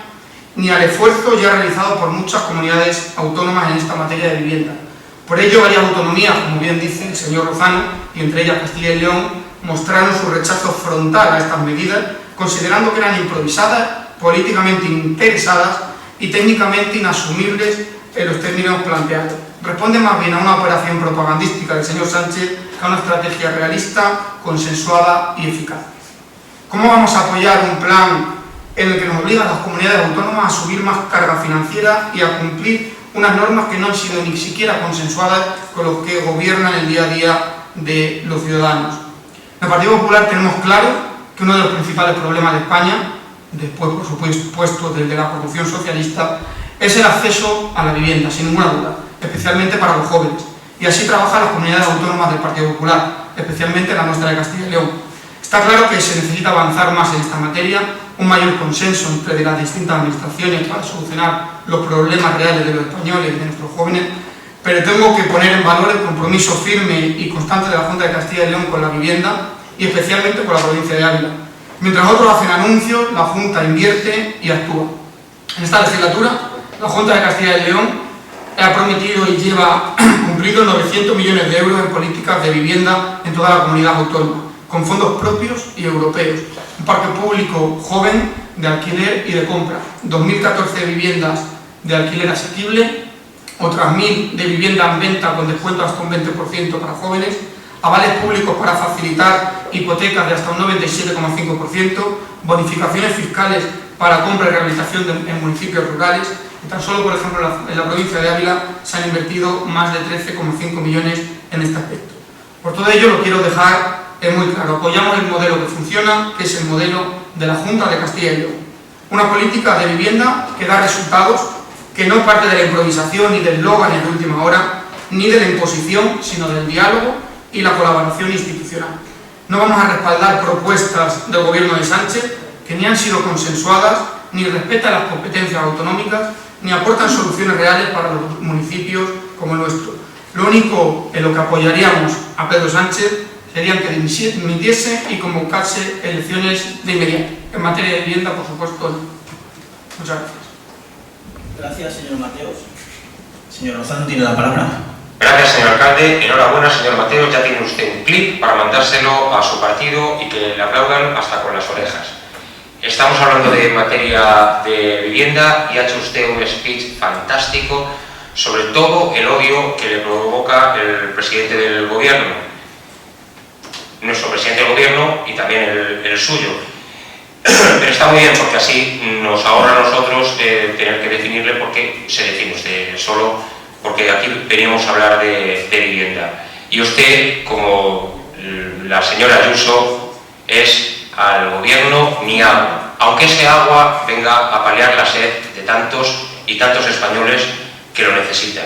ni al esfuerzo ya realizado por muchas comunidades autónomas en esta materia de vivienda. Por ello, varias autonomías, como bien dice el señor Lozano, y entre ellas Castilla y León, mostraron su rechazo frontal a estas medidas, considerando que eran improvisadas, políticamente interesadas y técnicamente inasumibles en los términos planteados. Responde más bien a una operación propagandística del señor Sánchez que a una estrategia realista, consensuada y eficaz. ¿Cómo vamos a apoyar un plan en el que nos obliga a las comunidades autónomas a subir más carga financiera y a cumplir unas normas que no han sido ni siquiera consensuadas con los que gobiernan el día a día de los ciudadanos? En el Partido Popular tenemos claro que uno de los principales problemas de España, después por supuesto del de la corrupción socialista, es el acceso a la vivienda, sin ninguna duda, especialmente para los jóvenes. Y así trabajan las comunidades autónomas del Partido Popular, especialmente la nuestra de Castilla y León. Está claro que se necesita avanzar más en esta materia, un mayor consenso entre las distintas administraciones para solucionar los problemas reales de los españoles y de nuestros jóvenes, pero tengo que poner en valor el compromiso firme y constante de la Junta de Castilla y León con la vivienda y especialmente con la provincia de Ávila. Mientras otros hacen anuncios, la Junta invierte y actúa. En esta legislatura, la Junta de Castilla y León ha prometido y lleva cumplido 900 millones de euros en políticas de vivienda en toda la comunidad autónoma, con fondos propios y europeos. Un parque público joven de alquiler y de compra, 2.014 viviendas de alquiler asequible, otras 1.000 de vivienda en venta con descuento hasta un 20% para jóvenes, avales públicos para facilitar hipotecas de hasta un 97,5%, bonificaciones fiscales para compra y rehabilitación en municipios rurales, y tan solo, por ejemplo, en la provincia de Ávila se han invertido más de 13,5 millones en este aspecto. Por todo ello, lo quiero dejar muy claro. Apoyamos el modelo que funciona, que es el modelo de la Junta de Castilla y León. Una política de vivienda que da resultados, que no parte de la improvisación ni del eslogan de última hora, ni de la imposición, sino del diálogo y la colaboración institucional. No vamos a respaldar propuestas del gobierno de Sánchez que ni han sido consensuadas, ni respetan las competencias autonómicas, ni aportan soluciones reales para los municipios como el nuestro. Lo único en lo que apoyaríamos a Pedro Sánchez sería que dimitiese y convocase elecciones de inmediato. En materia de vivienda, por supuesto, no. Muchas gracias. Gracias, señor Mateos. Señor Lozano tiene la palabra. Gracias, señor alcalde. Enhorabuena, señor Mateos. Ya tiene usted un clip para mandárselo a su partido y que le aplaudan hasta con las orejas. Estamos hablando de materia de vivienda y ha hecho usted un speech fantástico sobre todo el odio que le provoca el presidente del gobierno, nuestro presidente del gobierno y también el suyo. Pero está muy bien porque así nos ahorra a nosotros tener que definirle porque se define usted solo, porque aquí veníamos a hablar de vivienda. Y usted, como la señora Ayuso, es al gobierno ni agua, aunque ese agua venga a paliar la sed de tantos y tantos españoles que lo necesitan.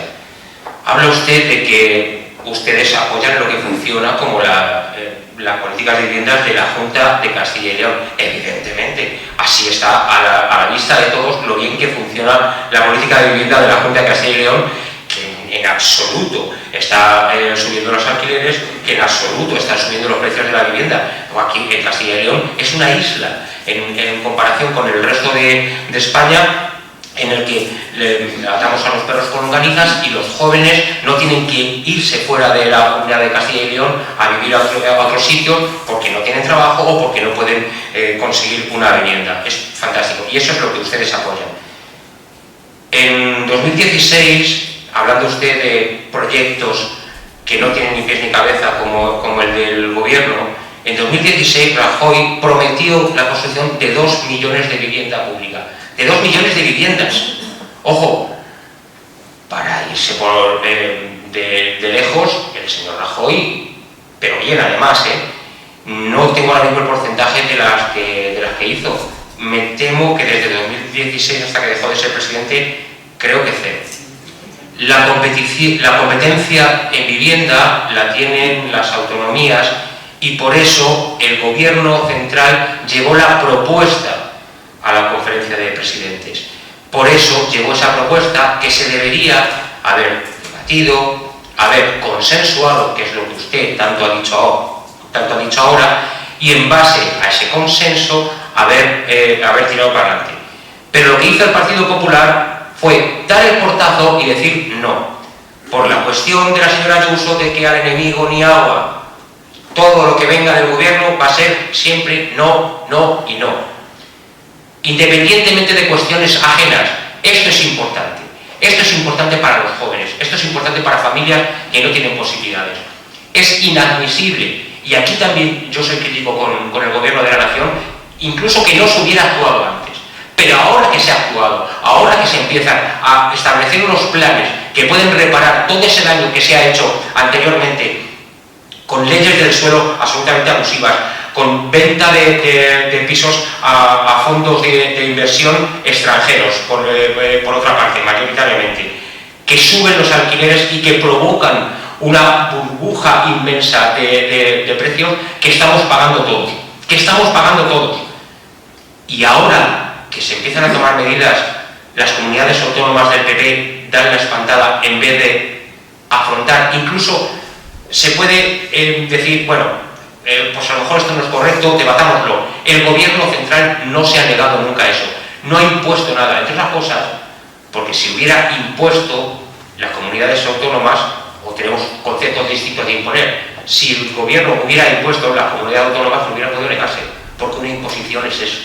Habla usted de que ustedes apoyan lo que funciona como las políticas de viviendas de la Junta de Castilla y León. Evidentemente, así está a la vista de todos lo bien que funciona la política de vivienda de la Junta de Castilla y León, que en absoluto está subiendo los alquileres, que en absoluto están subiendo los precios de la vivienda. Aquí en Castilla y León es una isla en comparación con el resto de España, en el que atamos a los perros con longanizas y los jóvenes no tienen que irse fuera de la Comunidad de Castilla y León a vivir a otro sitio porque no tienen trabajo o porque no pueden conseguir una vivienda. Es fantástico y eso es lo que ustedes apoyan. En 2016, hablando usted de proyectos que no tienen ni pies ni cabeza como el del gobierno, en 2016 Rajoy prometió la construcción de 2 millones de vivienda pública. De 2 millones de viviendas. Ojo, para irse de lejos, el señor Rajoy, pero bien además, no tengo ahora mismo el porcentaje de las que hizo. Me temo que desde 2016 hasta que dejó de ser presidente, creo que cero. La competencia en vivienda la tienen las autonomías y por eso el gobierno central llevó la propuesta a la conferencia de presidentes. Por eso llegó esa propuesta que se debería haber debatido, haber consensuado, que es lo que usted tanto ha dicho ahora, y en base a ese consenso haber tirado para adelante. Pero lo que hizo el Partido Popular fue dar el portazo y decir no. Por la cuestión de la señora Ayuso de que al enemigo ni agua, todo lo que venga del gobierno va a ser siempre no, no y no. Independientemente de cuestiones ajenas, esto es importante. Esto es importante para los jóvenes, esto es importante para familias que no tienen posibilidades. Es inadmisible, y aquí también yo soy crítico con el gobierno de la nación, incluso que no se hubiera actuado antes. Pero ahora que se ha actuado, ahora que se empiezan a establecer unos planes que pueden reparar todo ese daño que se ha hecho anteriormente, con leyes del suelo absolutamente abusivas, con venta de pisos a fondos de inversión extranjeros, por otra parte, mayoritariamente, que suben los alquileres y que provocan una burbuja inmensa de precios que estamos pagando todos. Y ahora que se empiezan a tomar medidas, las comunidades autónomas del PP dan la espantada en vez de afrontar. Incluso se puede decir, bueno, pues a lo mejor esto no es correcto, debatámoslo. El gobierno central no se ha negado nunca a eso, no ha impuesto nada, entre otras cosas, porque si hubiera impuesto, las comunidades autónomas, o tenemos conceptos distintos de imponer, si el gobierno hubiera impuesto, las comunidades autónomas no hubieran podido negarse, porque una imposición es eso.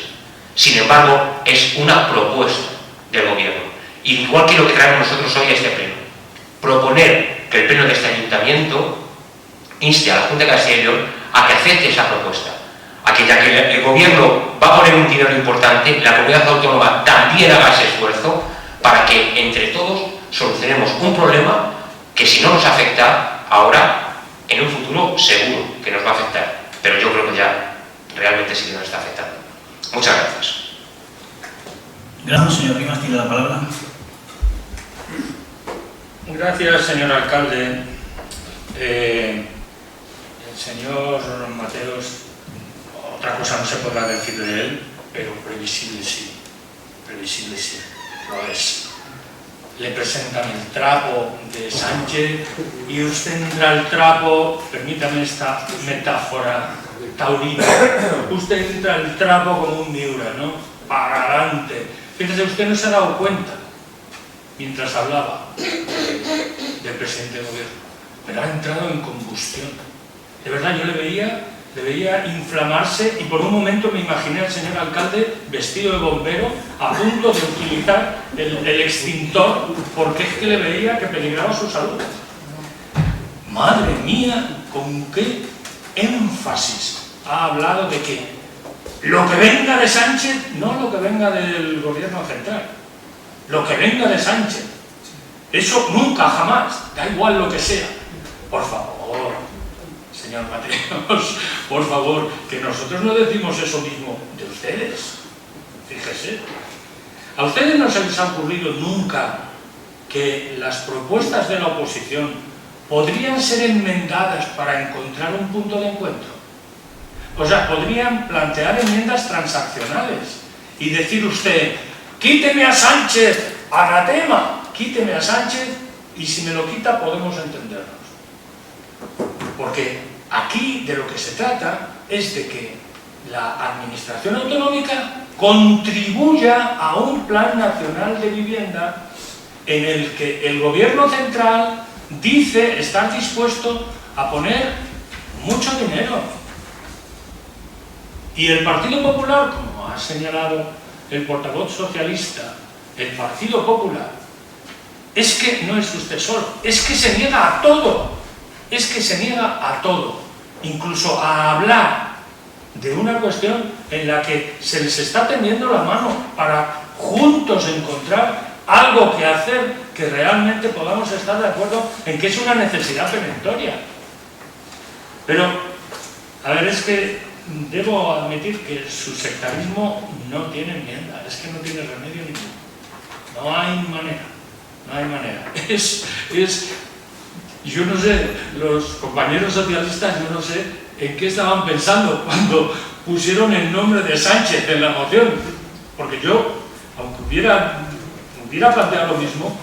Sin embargo, es una propuesta del gobierno, igual que lo que traemos nosotros hoy a este pleno. Proponer que el pleno de este ayuntamiento inste a la Junta de Castilla y León a que acepte esa propuesta, a que ya que el gobierno va a poner un dinero importante, la comunidad autónoma también haga ese esfuerzo para que entre todos solucionemos un problema que si no nos afecta ahora, en un futuro seguro que nos va a afectar, pero yo creo que ya realmente sí que nos está afectando. Muchas gracias. Gracias, señor Rivas, tiene la palabra. Gracias, señor alcalde. El señor Mateos, otra cosa no se podrá decir de él, pero previsible sí, lo es. Le presentan el trapo de Sánchez y usted entra al trapo, permítame esta metáfora taurina, usted entra al trapo como un Miura, ¿no? Para adelante. Fíjese, usted no se ha dado cuenta mientras hablaba del presidente del gobierno, pero ha entrado en combustión. De verdad, yo le veía le veía inflamarse y por un momento me imaginé al señor alcalde vestido de bombero a punto de utilizar el extintor porque es que le veía que peligraba su salud. Madre mía, con qué énfasis ha hablado de que lo que venga de Sánchez, no lo que venga del gobierno central, lo que venga de Sánchez, eso nunca, jamás, da igual lo que sea. Por favor, señor Mateos, por favor, que nosotros no decimos eso mismo de ustedes. Fíjese. ¿A ustedes no se les ha ocurrido nunca que las propuestas de la oposición podrían ser enmendadas para encontrar un punto de encuentro? O sea, podrían plantear enmiendas transaccionales y decir usted, quíteme a Sánchez, anatema, quíteme a Sánchez y si me lo quita podemos entendernos. Porque aquí de lo que se trata es de que la administración autonómica contribuya a un plan nacional de vivienda en el que el gobierno central dice estar dispuesto a poner mucho dinero. Y el Partido Popular, como ha señalado el portavoz socialista, el Partido Popular, es que no es usted solo, es que se niega a todo, es que se niega a todo, incluso a hablar de una cuestión en la que se les está tendiendo la mano para juntos encontrar algo que hacer que realmente podamos estar de acuerdo en que es una necesidad perentoria. Pero, a ver, es que debo admitir que su sectarismo no tiene enmienda, es que no tiene remedio ninguno. No hay manera, no hay manera. Yo no sé, los compañeros socialistas, yo no sé en qué estaban pensando cuando pusieron el nombre de Sánchez en la moción. Porque yo, aunque hubiera planteado lo mismo,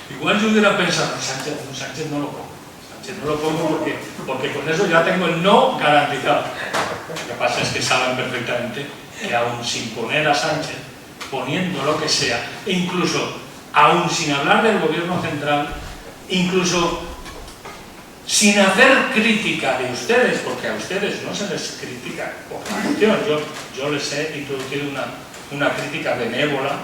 igual yo hubiera pensado, Sánchez no lo pongo. Sánchez no lo pongo porque con eso ya tengo el no garantizado. Lo que pasa es que saben perfectamente que aún sin poner a Sánchez, poniendo lo que sea, e incluso aún sin hablar del gobierno central, incluso sin hacer crítica de ustedes, porque a ustedes no se les critica por la acción, yo les he introducido una crítica benévola,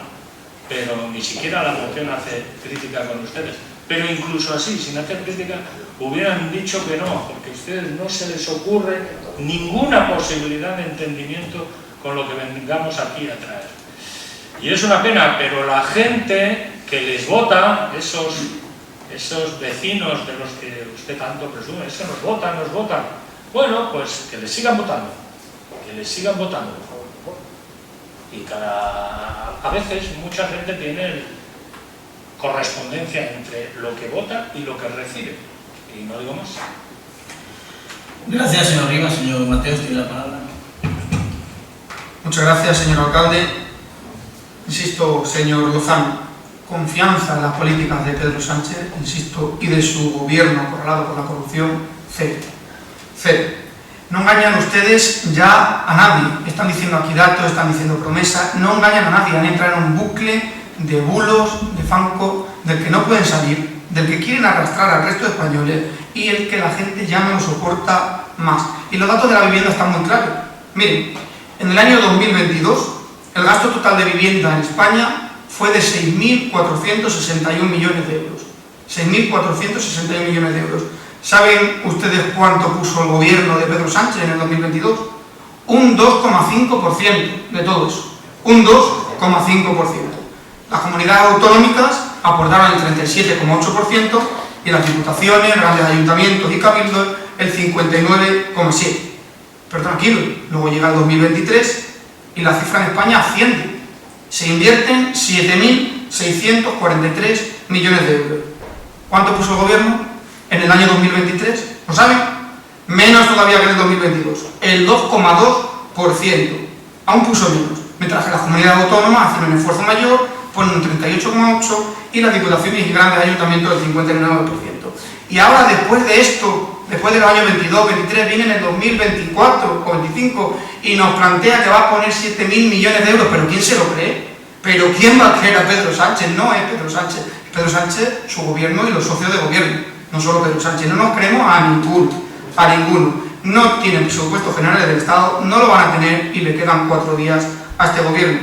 pero ni siquiera la moción hace crítica con ustedes. Pero incluso así, sin hacer crítica, hubieran dicho que no, porque a ustedes no se les ocurre ninguna posibilidad de entendimiento con lo que vengamos aquí a traer. Y es una pena, pero la gente que les vota, esos vecinos de los que usted tanto presume, es que nos votan, bueno, pues que les sigan votando, y a veces mucha gente tiene correspondencia entre lo que vota y lo que recibe, y no digo más. Gracias, señor Rivas. Señor Mateos, tiene la palabra. Muchas gracias, señor alcalde. Insisto, señor Lozano, confianza en las políticas de Pedro Sánchez, insisto, y de su gobierno acorralado por la corrupción, cero. Cero. No engañan ustedes ya a nadie. Están diciendo aquí datos, están diciendo promesas, no engañan a nadie, han entrado en un bucle de bulos, de fanco, del que no pueden salir, del que quieren arrastrar al resto de españoles y el que la gente ya no lo soporta más. Y los datos de la vivienda están muy claros. Miren, en el año 2022, el gasto total de vivienda en España fue de 6.461 millones de euros. 6.461 millones de euros. ¿Saben ustedes cuánto puso el gobierno de Pedro Sánchez en el 2022? Un 2,5% de todo eso. Un 2,5%. Las comunidades autonómicas aportaron el 37,8% y las diputaciones, grandes ayuntamientos y cabildos el 59,7%. Pero tranquilo, luego llega el 2023 y la cifra en España asciende. Se invierten 7.643 millones de euros. ¿Cuánto puso el gobierno en el año 2023? ¿Lo saben? Menos todavía que en el 2022. El 2,2%. Aún puso menos. Mientras que las comunidades autónomas hacen un esfuerzo mayor, ponen un 38,8% y las diputaciones y grandes ayuntamientos el 59%. Y ahora, después de esto, después de los años 22, 23, viene en el 2024 o 25 y nos plantea que va a poner 7.000 millones de euros. ¿Pero quién se lo cree? ¿Pero quién va a creer a Pedro Sánchez? No es Pedro Sánchez. Pedro Sánchez, su gobierno y los socios de gobierno. No solo Pedro Sánchez. No nos creemos a ninguno. no tienen presupuestos generales del Estado, no lo van a tener y le quedan 4 días a este gobierno.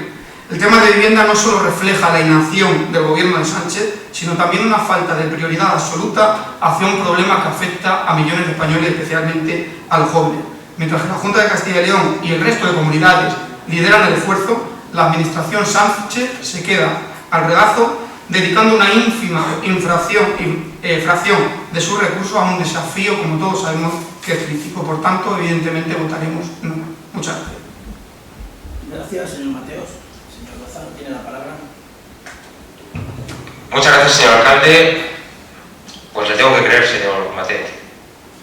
El tema de vivienda no solo refleja la inacción del gobierno de Sánchez, sino también una falta de prioridad absoluta hacia un problema que afecta a millones de españoles, especialmente a los jóvenes. Mientras que la Junta de Castilla y León y el resto de comunidades lideran el esfuerzo, la administración Sánchez se queda al regazo, dedicando una ínfima fracción de sus recursos a un desafío, como todos sabemos, que es crítico. Por tanto, evidentemente votaremos no. Muchas gracias. Gracias, señor Mateos. Señor Lozano, tiene la palabra. Muchas gracias, señor alcalde. Pues le tengo que creer, señor Mateos.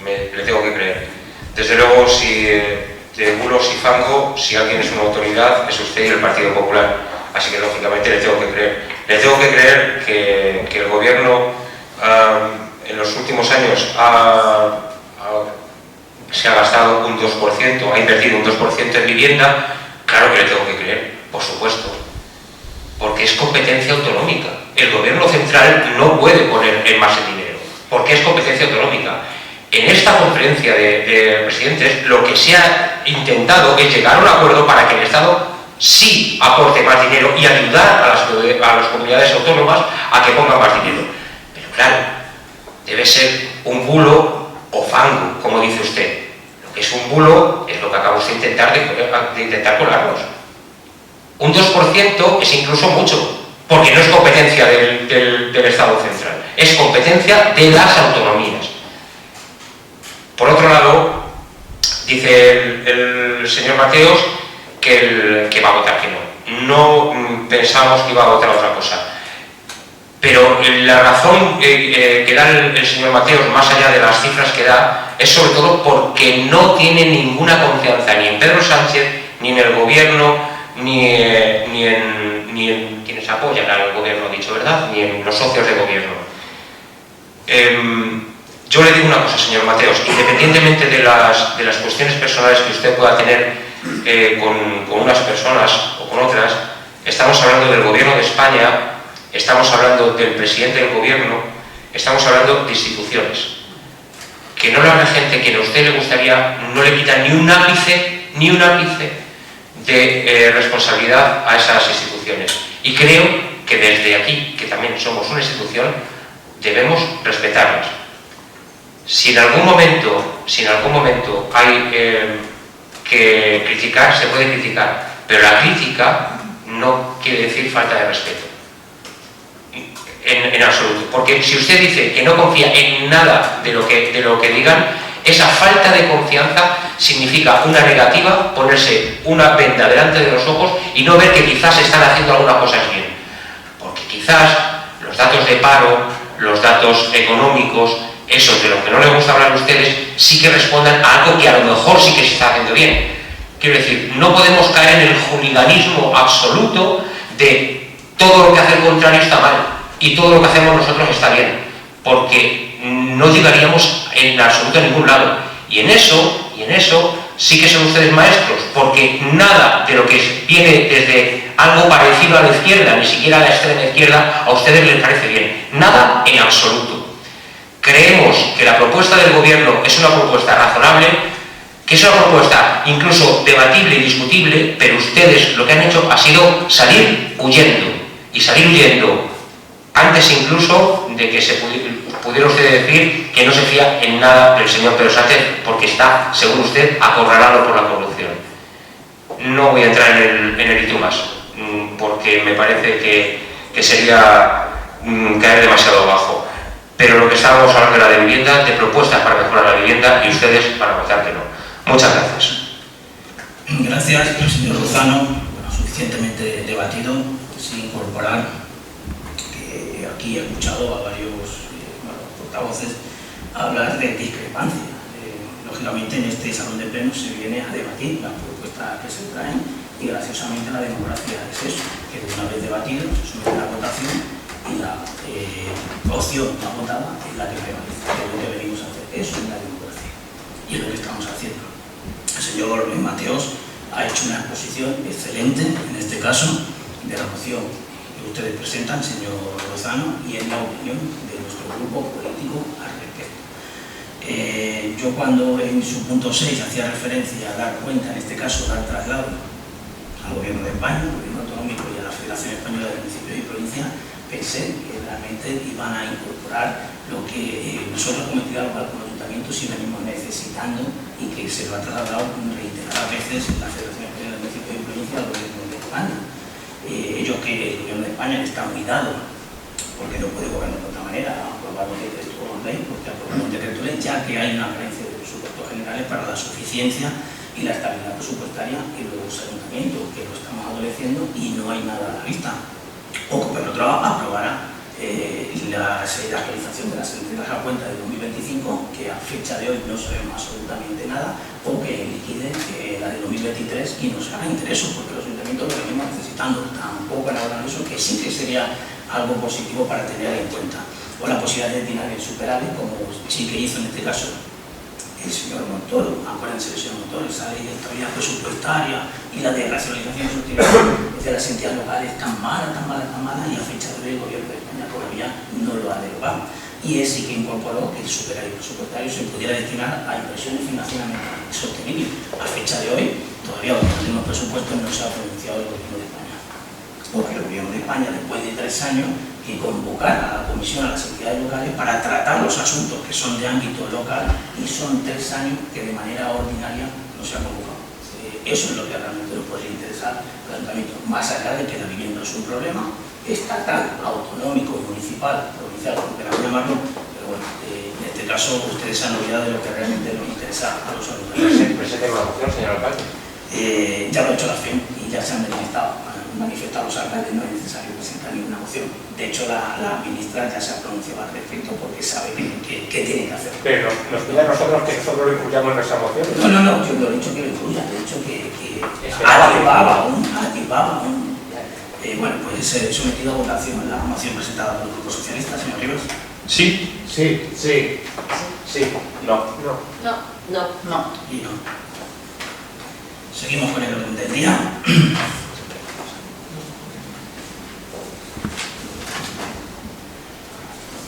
Le tengo que creer. Desde luego, si de bulos y fango, si alguien es una autoridad, es usted y el Partido Popular. Así que, lógicamente, le tengo que creer. Le tengo que creer que el gobierno en los últimos años se ha gastado un 2%, ha invertido un 2% en vivienda. Claro que le tengo que creer, por supuesto, porque es competencia autonómica. El gobierno central no puede poner en más el dinero, porque es competencia autonómica. En esta conferencia de presidentes lo que se ha intentado es llegar a un acuerdo para que el Estado sí aporte más dinero y ayudar a las comunidades autónomas a que pongan más dinero. Pero claro, debe ser un bulo o fango, como dice usted. Lo que es un bulo es lo que acabamos de intentar colarnos. Un 2% es incluso mucho, porque no es competencia del Estado central, es competencia de las autonomías. Por otro lado, dice el señor Mateos que va a votar que no. No pensamos que iba a votar otra cosa. Pero la razón que da el señor Mateos, más allá de las cifras que da, es sobre todo porque no tiene ninguna confianza ni en Pedro Sánchez, ni en el gobierno, ni en quienes apoyan al gobierno, dicho verdad, ni en los socios de gobierno. Yo le digo una cosa, señor Mateos, independientemente de las cuestiones personales que usted pueda tener con unas personas o con otras, estamos hablando del gobierno de España, estamos hablando del presidente del gobierno, estamos hablando de instituciones. Que no lo haga gente que a usted le gustaría, no le quita ni un ápice de responsabilidad a esas instituciones. Y creo que desde aquí, que también somos una institución, debemos respetarlas. Si en algún momento hay que criticar, se puede criticar, pero la crítica no quiere decir falta de respeto. En absoluto. Porque si usted dice que no confía en nada de lo que digan, esa falta de confianza significa una negativa, ponerse una venda delante de los ojos y no ver que quizás están haciendo algunas cosas bien. Porque quizás los datos de paro, los datos económicos, esos de los que no les gusta hablar a ustedes, sí que respondan a algo que a lo mejor sí que se está haciendo bien. Quiero decir, no podemos caer en el hooliganismo absoluto de todo lo que hace el contrario está mal y todo lo que hacemos nosotros está bien, porque no llegaríamos en absoluto a ningún lado. Y en eso sí que son ustedes maestros, porque nada de lo que viene desde algo parecido a la izquierda, ni siquiera a la extrema izquierda, a ustedes les parece bien. Nada en absoluto. Creemos que la propuesta del gobierno es una propuesta razonable, que es una propuesta incluso debatible y discutible, pero ustedes lo que han hecho ha sido salir huyendo, y salir huyendo antes incluso de que se pudiera usted decir que no se fía en nada del señor Pedro Sánchez, porque está, según usted, acorralado por la corrupción. No voy a entrar en el y tú más, porque me parece que sería caer demasiado bajo. Pero lo que estábamos hablando era de vivienda, de propuestas para mejorar la vivienda, y ustedes van a votar que no. Muchas gracias. Gracias, señor Lozano. Suficientemente debatido, sin incorporar que aquí he escuchado a varios portavoces hablar de discrepancia. Lógicamente, en este salón de plenos se viene a debatir las propuestas que se traen y graciosamente la democracia es eso, que una vez debatido se somete a la votación y la opción no votada es la que prevalece. Es lo que venimos a hacer, eso es la democracia y es lo que estamos haciendo. El señor Mateos ha hecho una exposición excelente, en este caso, de la moción que ustedes presentan, señor Lozano, y es la opinión de nuestro grupo político al respecto. yo cuando en su punto 6 hacía referencia a dar cuenta, en este caso dar traslado al Gobierno de España, al Gobierno Autonómico y a la Federación Española de Municipios y Provincias, pensé que realmente iban a incorporar lo que nosotros como entidad local, como ayuntamiento, sí venimos necesitando y que se lo ha trasladado reiteradas veces la Federación Española de Municipios y Provincias al Gobierno de España. Ellos que el Gobierno de España está muy dado, porque no puede gobernar de otra manera, aprobar un decreto ley, porque aprobar un decreto ley, ya que hay una carencia de presupuestos generales para la suficiencia y la estabilidad presupuestaria en los ayuntamientos, que lo estamos adoleciendo y no hay nada a la vista. O que por otro lado aprobará la actualización de las entregas a cuenta de 2025, que a fecha de hoy no sabemos absolutamente nada, o que liquide la de 2023 y nos haga ingresos, porque los ayuntamientos lo venimos necesitando. Tampoco han hablado de eso, que sí que sería algo positivo para tener en cuenta. O la posibilidad de destinar el superávit, como sí que hizo en este caso el señor Montoro. Acuérdense del señor Montoro, esa ley de estabilidad presupuestaria y la de racionalización de las entidades locales tan mala, y a fecha de hoy el Gobierno de España todavía no lo ha derogado. Y es sí que incorporó que el superávit presupuestario se pudiera destinar a inversiones financieramente sostenibles. A fecha de hoy, todavía cuando tenemos presupuestos no se ha pronunciado el Gobierno de España. Porque el Gobierno de España, después de 3 años, que convocar a la Comisión, a las entidades locales, para tratar los asuntos que son de ámbito local, y son 3 años que de manera ordinaria no se ha convocado. Eso es lo que realmente nos podría interesar al ayuntamiento, más allá de que la vivienda es un problema estatal, autonómico, municipal, provincial, como queramos llamarlo, pero bueno, en este caso ustedes se han olvidado de lo que realmente nos interesa a los ayuntamientos. Presente una moción, señor alcalde. Ya lo ha hecho la FEM y ya se han manifestado los alcaldes, no es necesario presentar ninguna moción. De hecho, la ministra ya se ha pronunciado al respecto porque sabe que tiene que hacer. Pero nos pide a nosotros que nosotros lo incluyamos en nuestra moción. No, yo no he dicho que lo incluya, he dicho que activaba aún. Bueno, pues he sometido a votación la moción presentada por el Grupo Socialista, señor Rivas. Sí. Sí. No. Y no. Seguimos con el orden del día.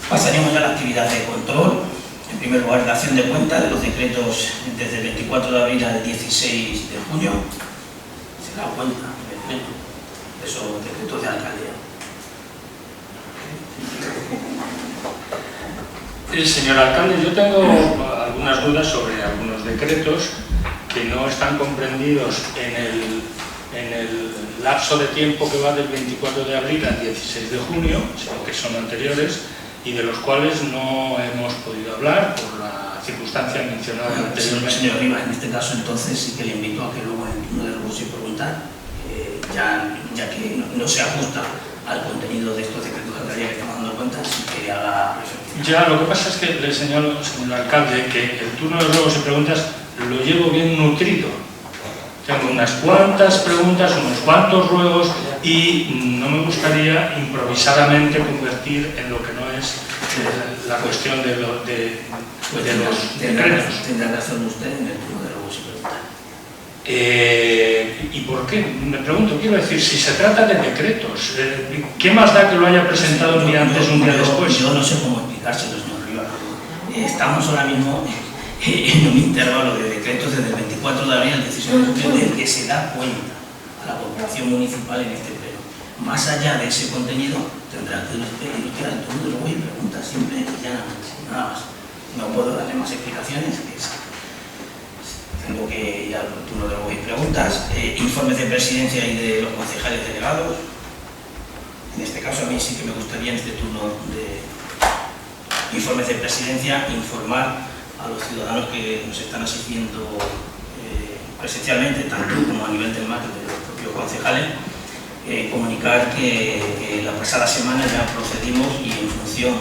Pasaríamos ya a la actividad de control. En primer lugar, la acción de cuenta de los decretos desde el 24 de abril al 16 de junio. Se da cuenta de esos decretos de alcaldía. Señor alcalde, yo tengo algunas dudas sobre algunos decretos que no están comprendidos en el lapso de tiempo que va del 24 de abril al 16 de junio, sino que son anteriores, y de los cuales no hemos podido hablar por la circunstancia mencionada anteriormente. Señor Rivas, en este caso entonces sí que le invito a que luego en el turno de luego se preguntar, ya que no se ajusta al contenido de estos decretos de alcaldía que estamos dando cuenta, sí que haga referencia. Ya, lo que pasa es que le señalo, señor alcalde, que el turno de ruegos y preguntas lo llevo bien nutrido. Tengo unas cuantas preguntas, unos cuantos ruegos y no me gustaría improvisadamente convertir en lo que no es la cuestión de los decretos. Tendrá que hacerlo usted en el turno de ruegos y preguntas. ¿Y por qué? Me pregunto, quiero decir, si se trata de decretos, ¿qué más da que lo haya presentado un día antes o un día después? Yo no sé cómo explicárselo, señor Rivas. Estamos ahora mismo en un intervalo de decretos desde el 24 de abril al 16 de junio del que se da cuenta a la corporación municipal en este pleno. Más allá de ese contenido, tendrá que pedir usted al turno de luego y preguntas, simple y llanamente, nada más. No puedo darle más explicaciones que esa. Tengo que ir al turno de luego y preguntas, informes de presidencia y de los concejales delegados. En este caso a mí sí que me gustaría en este turno de informes de presidencia informar a los ciudadanos que nos están asistiendo presencialmente, tanto como a nivel del MAC de los propios concejales, comunicar que la pasada semana ya procedimos y en función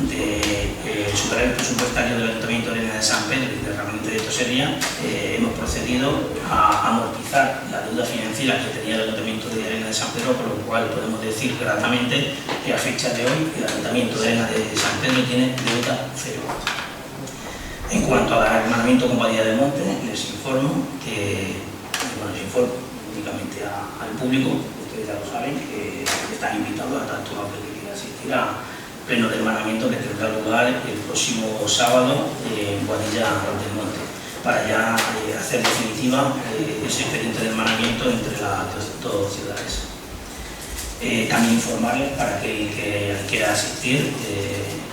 del superávit presupuestario del Ayuntamiento de Arena de San Pedro y del Ramón de Tosería, hemos procedido a amortizar la deuda financiera que tenía el Ayuntamiento de Arena de San Pedro, por lo cual podemos decir gratamente que a fecha de hoy el Ayuntamiento de Arena de San Pedro tiene deuda cero. En cuanto al hermanamiento con Badía del Monte, les informo únicamente al público, ustedes ya lo saben, que están invitados a tanto a que quiera asistir a pleno de hermanamiento que tendrá lugar el próximo sábado en Boadilla del Monte, para ya hacer definitiva ese expediente de hermanamiento entre las dos ciudades. También informarles, para aquel que quiera asistir,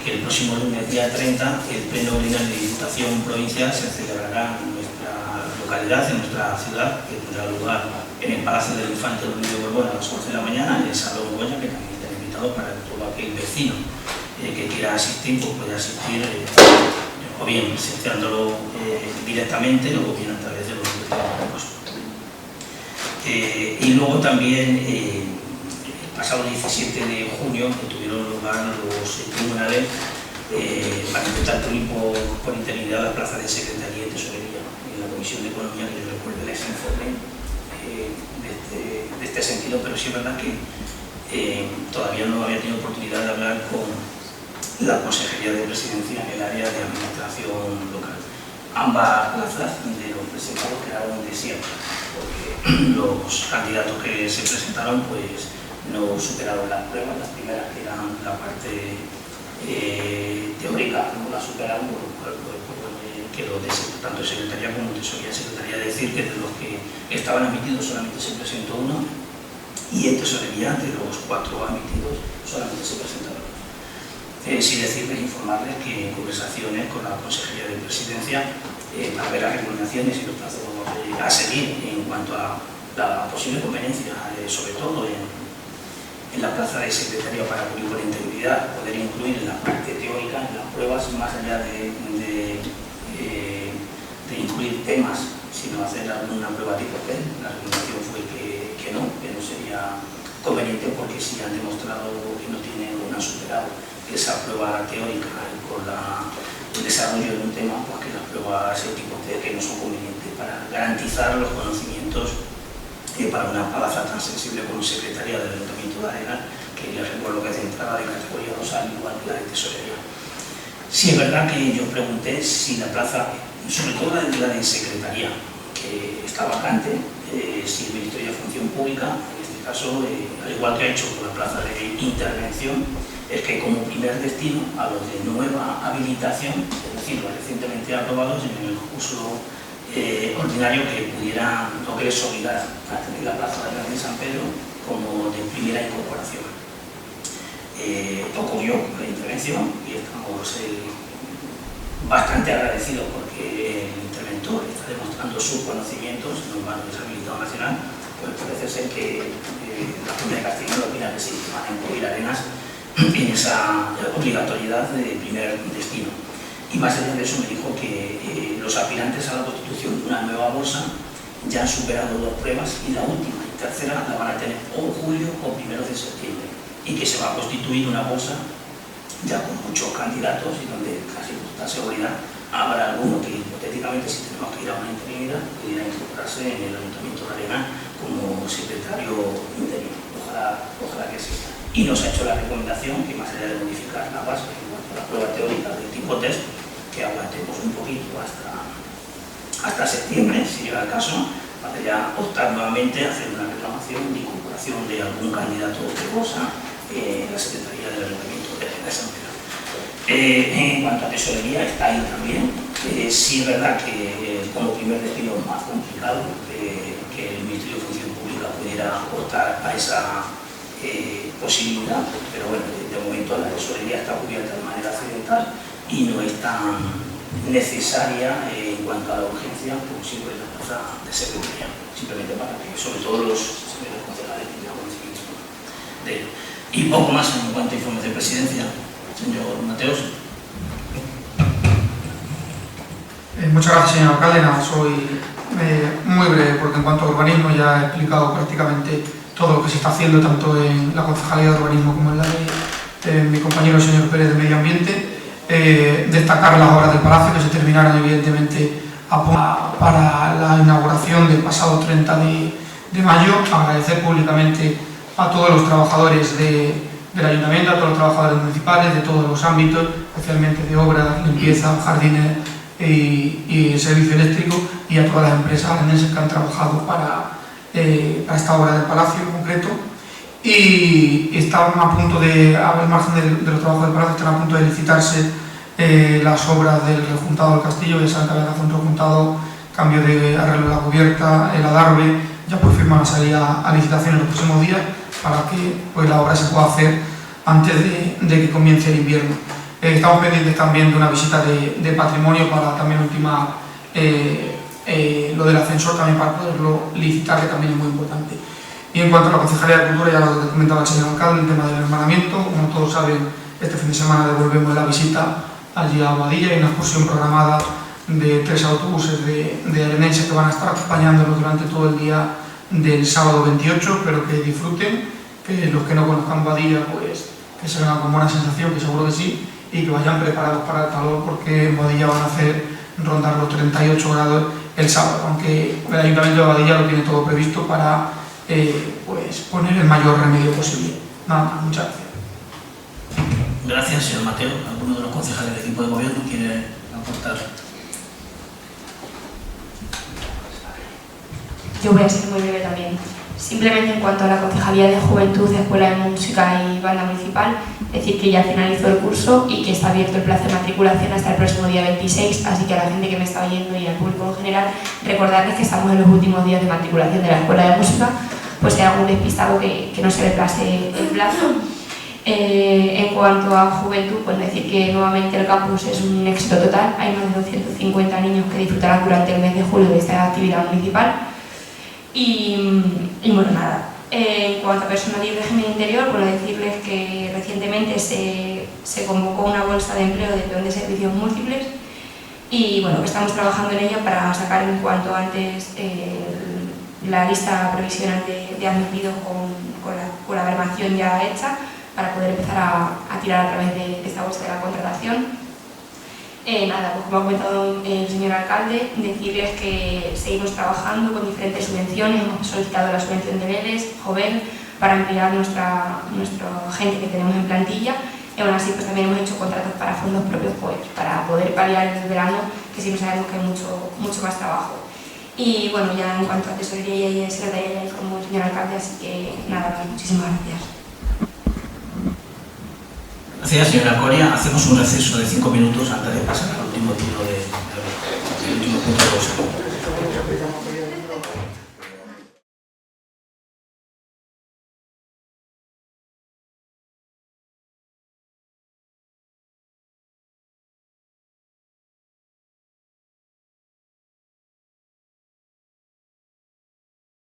que el próximo lunes, día 30, el pleno ordinario de Diputación Provincial se celebrará en nuestra localidad, en nuestra ciudad, que tendrá lugar en el Palacio del Infante Luis de Borbón a las 11 de la mañana, en el Salón Goya, que también está invitado para todo aquel vecino que quiera asistir, pues puede asistir o bien presenciándolo directamente o bien a través de los medios. Y luego también el pasado 17 de junio que tuvieron lugar los tribunales para intentar por interinidad la plaza de Secretaría y Tesorería en la Comisión de Economía, que yo recuerdo les informe de este sentido, pero sí es verdad que todavía no había tenido oportunidad de hablar con la Consejería de Presidencia en el área de Administración Local. Ambas plazas de los presentados quedaron desiertas, porque los candidatos que se presentaron pues no superaron las pruebas. Las primeras, que eran la parte teórica, no la superaron, por lo cual quedó tanto Secretaría como Tesorería. Secretaría decir que de los que estaban admitidos solamente se presentó uno, y en Tesorería, de los 4 admitidos, solamente se presentaron dos. Sí decirles, informarles que en conversaciones con la Consejería de Presidencia para ver las recomendaciones y los plazos a seguir en cuanto a la posible conveniencia, sobre todo en la plaza de secretario para cumplir con integridad, poder incluir en la parte teórica, en las pruebas, más allá de incluir temas, sino hacer alguna prueba tipo PEN. La recomendación fue que no sería conveniente, porque si han demostrado que no tienen o no han superado esa prueba teórica con el desarrollo de un tema, pues que las pruebas de tipo T que no son convenientes para garantizar los conocimientos para una plaza tan sensible como Secretaría del Ayuntamiento de Arenas, que les recuerdo que es de entrada de categoría 2, al igual que la de Tesorería. Sí es verdad que yo pregunté si la plaza, sobre todo la de Secretaría, que está vacante, si el Ministerio de Función Pública, en este caso, al igual que ha hecho con la plaza de intervención, es que como primer destino a los de nueva habilitación, es decir, los recientemente aprobados en el curso ordinario, que pudieran o que les obligara a tener la plaza de San Pedro como de primera incorporación. Ocurrió con la intervención y estamos bastante agradecidos, porque el interventor está demostrando sus conocimientos en un marco deshabilitado nacional. Pues parece ser que la Junta de Castilla no opina que sí, van a incluir Arenas en esa obligatoriedad de primer destino. Y más allá de eso, me dijo que los aspirantes a la constitución de una nueva bolsa ya han superado 2 pruebas, y la última y tercera la van a tener o julio o primeros de septiembre, y que se va a constituir una bolsa ya con muchos candidatos, y donde casi con toda seguridad habrá alguno que hipotéticamente, si tenemos que ir a una interinidad, pudiera incorporarse en el Ayuntamiento de Arenas como secretario interino. Ojalá que exista. Y nos ha hecho la recomendación que, más allá de modificar la base en cuanto a la prueba teórica del tipo test, que aguantemos un poquito hasta septiembre, si llega el caso, para ya optar nuevamente a hacer una reclamación de incorporación de algún candidato de bolsa en la Secretaría del Ayuntamiento de San Pedro. En cuanto a Tesorería, está ahí también. Sí es verdad que como primer destino más complicado que el Ministerio de Función Pública pudiera optar a esa posibilidad, pero bueno, de momento la Tesorería está cubierta de manera accidental y no es tan necesaria en cuanto a la urgencia como siempre la plaza de Secretaría, simplemente para que sobre todo los señores concejales tengan conocimiento de ello. Y poco más en cuanto a informes de presidencia, señor Mateos. Muchas gracias, señor alcalde. Soy muy breve, porque en cuanto a urbanismo ya he explicado prácticamente todo lo que se está haciendo, tanto en la Concejalía de Urbanismo como en la de mi compañero el señor Pérez de Medio Ambiente. Destacar las obras del Palacio, que se terminaron evidentemente para la inauguración del pasado 30 de mayo. Agradecer públicamente a todos los trabajadores del Ayuntamiento, a todos los trabajadores municipales de todos los ámbitos, especialmente de obras, limpieza, jardines y servicio eléctrico, y a todas las empresas arenenses que han trabajado para esta obra del Palacio en concreto. y están a punto de, al margen de los trabajos del palacio, están a punto de licitarse las obras del rejuntado del castillo. Ya saben que había que hacer un rejuntado, cambio de arreglo de la cubierta, el adarve, ya por fin van a salir a licitación en los próximos días para que pues, la obra se pueda hacer antes de que comience el invierno. Estamos pendientes también de una visita de patrimonio para también ultimar lo del ascensor, también para poderlo licitar, que también es muy importante. Y en cuanto a la Concejalía de Cultura, ya lo comentaba el señor alcalde, el tema del hermanamiento. Como todos saben, este fin de semana devolvemos la visita allí a Abadilla. Hay una excursión programada de 3 autobuses de arenenses que van a estar acompañándonos durante todo el día del sábado 28. Espero que disfruten, que los que no conozcan Abadilla, pues que se vengan con buena sensación, que seguro que sí, y que vayan preparados para el calor, porque en Abadilla van a hacer rondar los 38 grados el sábado, aunque el Ayuntamiento de Abadilla lo tiene todo previsto para pues poner el mayor remedio posible. Nada más, muchas gracias. Gracias, señor Mateo. ¿Alguno de los concejales del equipo de gobierno quiere aportar? Yo voy a ser muy breve también. Simplemente en cuanto a la Concejalía de Juventud, Escuela de Música y Banda Municipal, decir que ya finalizó el curso y que está abierto el plazo de matriculación hasta el próximo día 26, así que a la gente que me está oyendo y al público en general, recordarles que estamos en los últimos días de matriculación de la Escuela de Música, pues si hay algún despistado que no se retrase el plazo. En cuanto a juventud, pues decir que nuevamente el campus es un éxito total. Hay más de 250 niños que disfrutarán durante el mes de julio de esta actividad municipal. Y bueno, nada. En cuanto a personal y régimen interior, bueno, decirles que recientemente se convocó una bolsa de empleo de peón de servicios múltiples y bueno, que estamos trabajando en ella para sacar en cuanto antes la lista provisional de admitidos con la baremación ya hecha, para poder empezar a tirar a través de esta bolsa de la contratación. Nada, pues como ha comentado el señor alcalde, decirles que seguimos trabajando con diferentes subvenciones. Hemos solicitado la subvención de Vélez, Joven, para ampliar nuestra gente que tenemos en plantilla, y aún así pues también hemos hecho contratos para fondos propios, pues para poder paliar el verano, que siempre sabemos que hay mucho más trabajo. Y bueno, ya en cuanto a tesorería y secretaría, como el señor alcalde, así que nada, muchísimas gracias. Gracias, señora Coria. Hacemos un receso de 5 minutos antes de pasar al último turno último punto de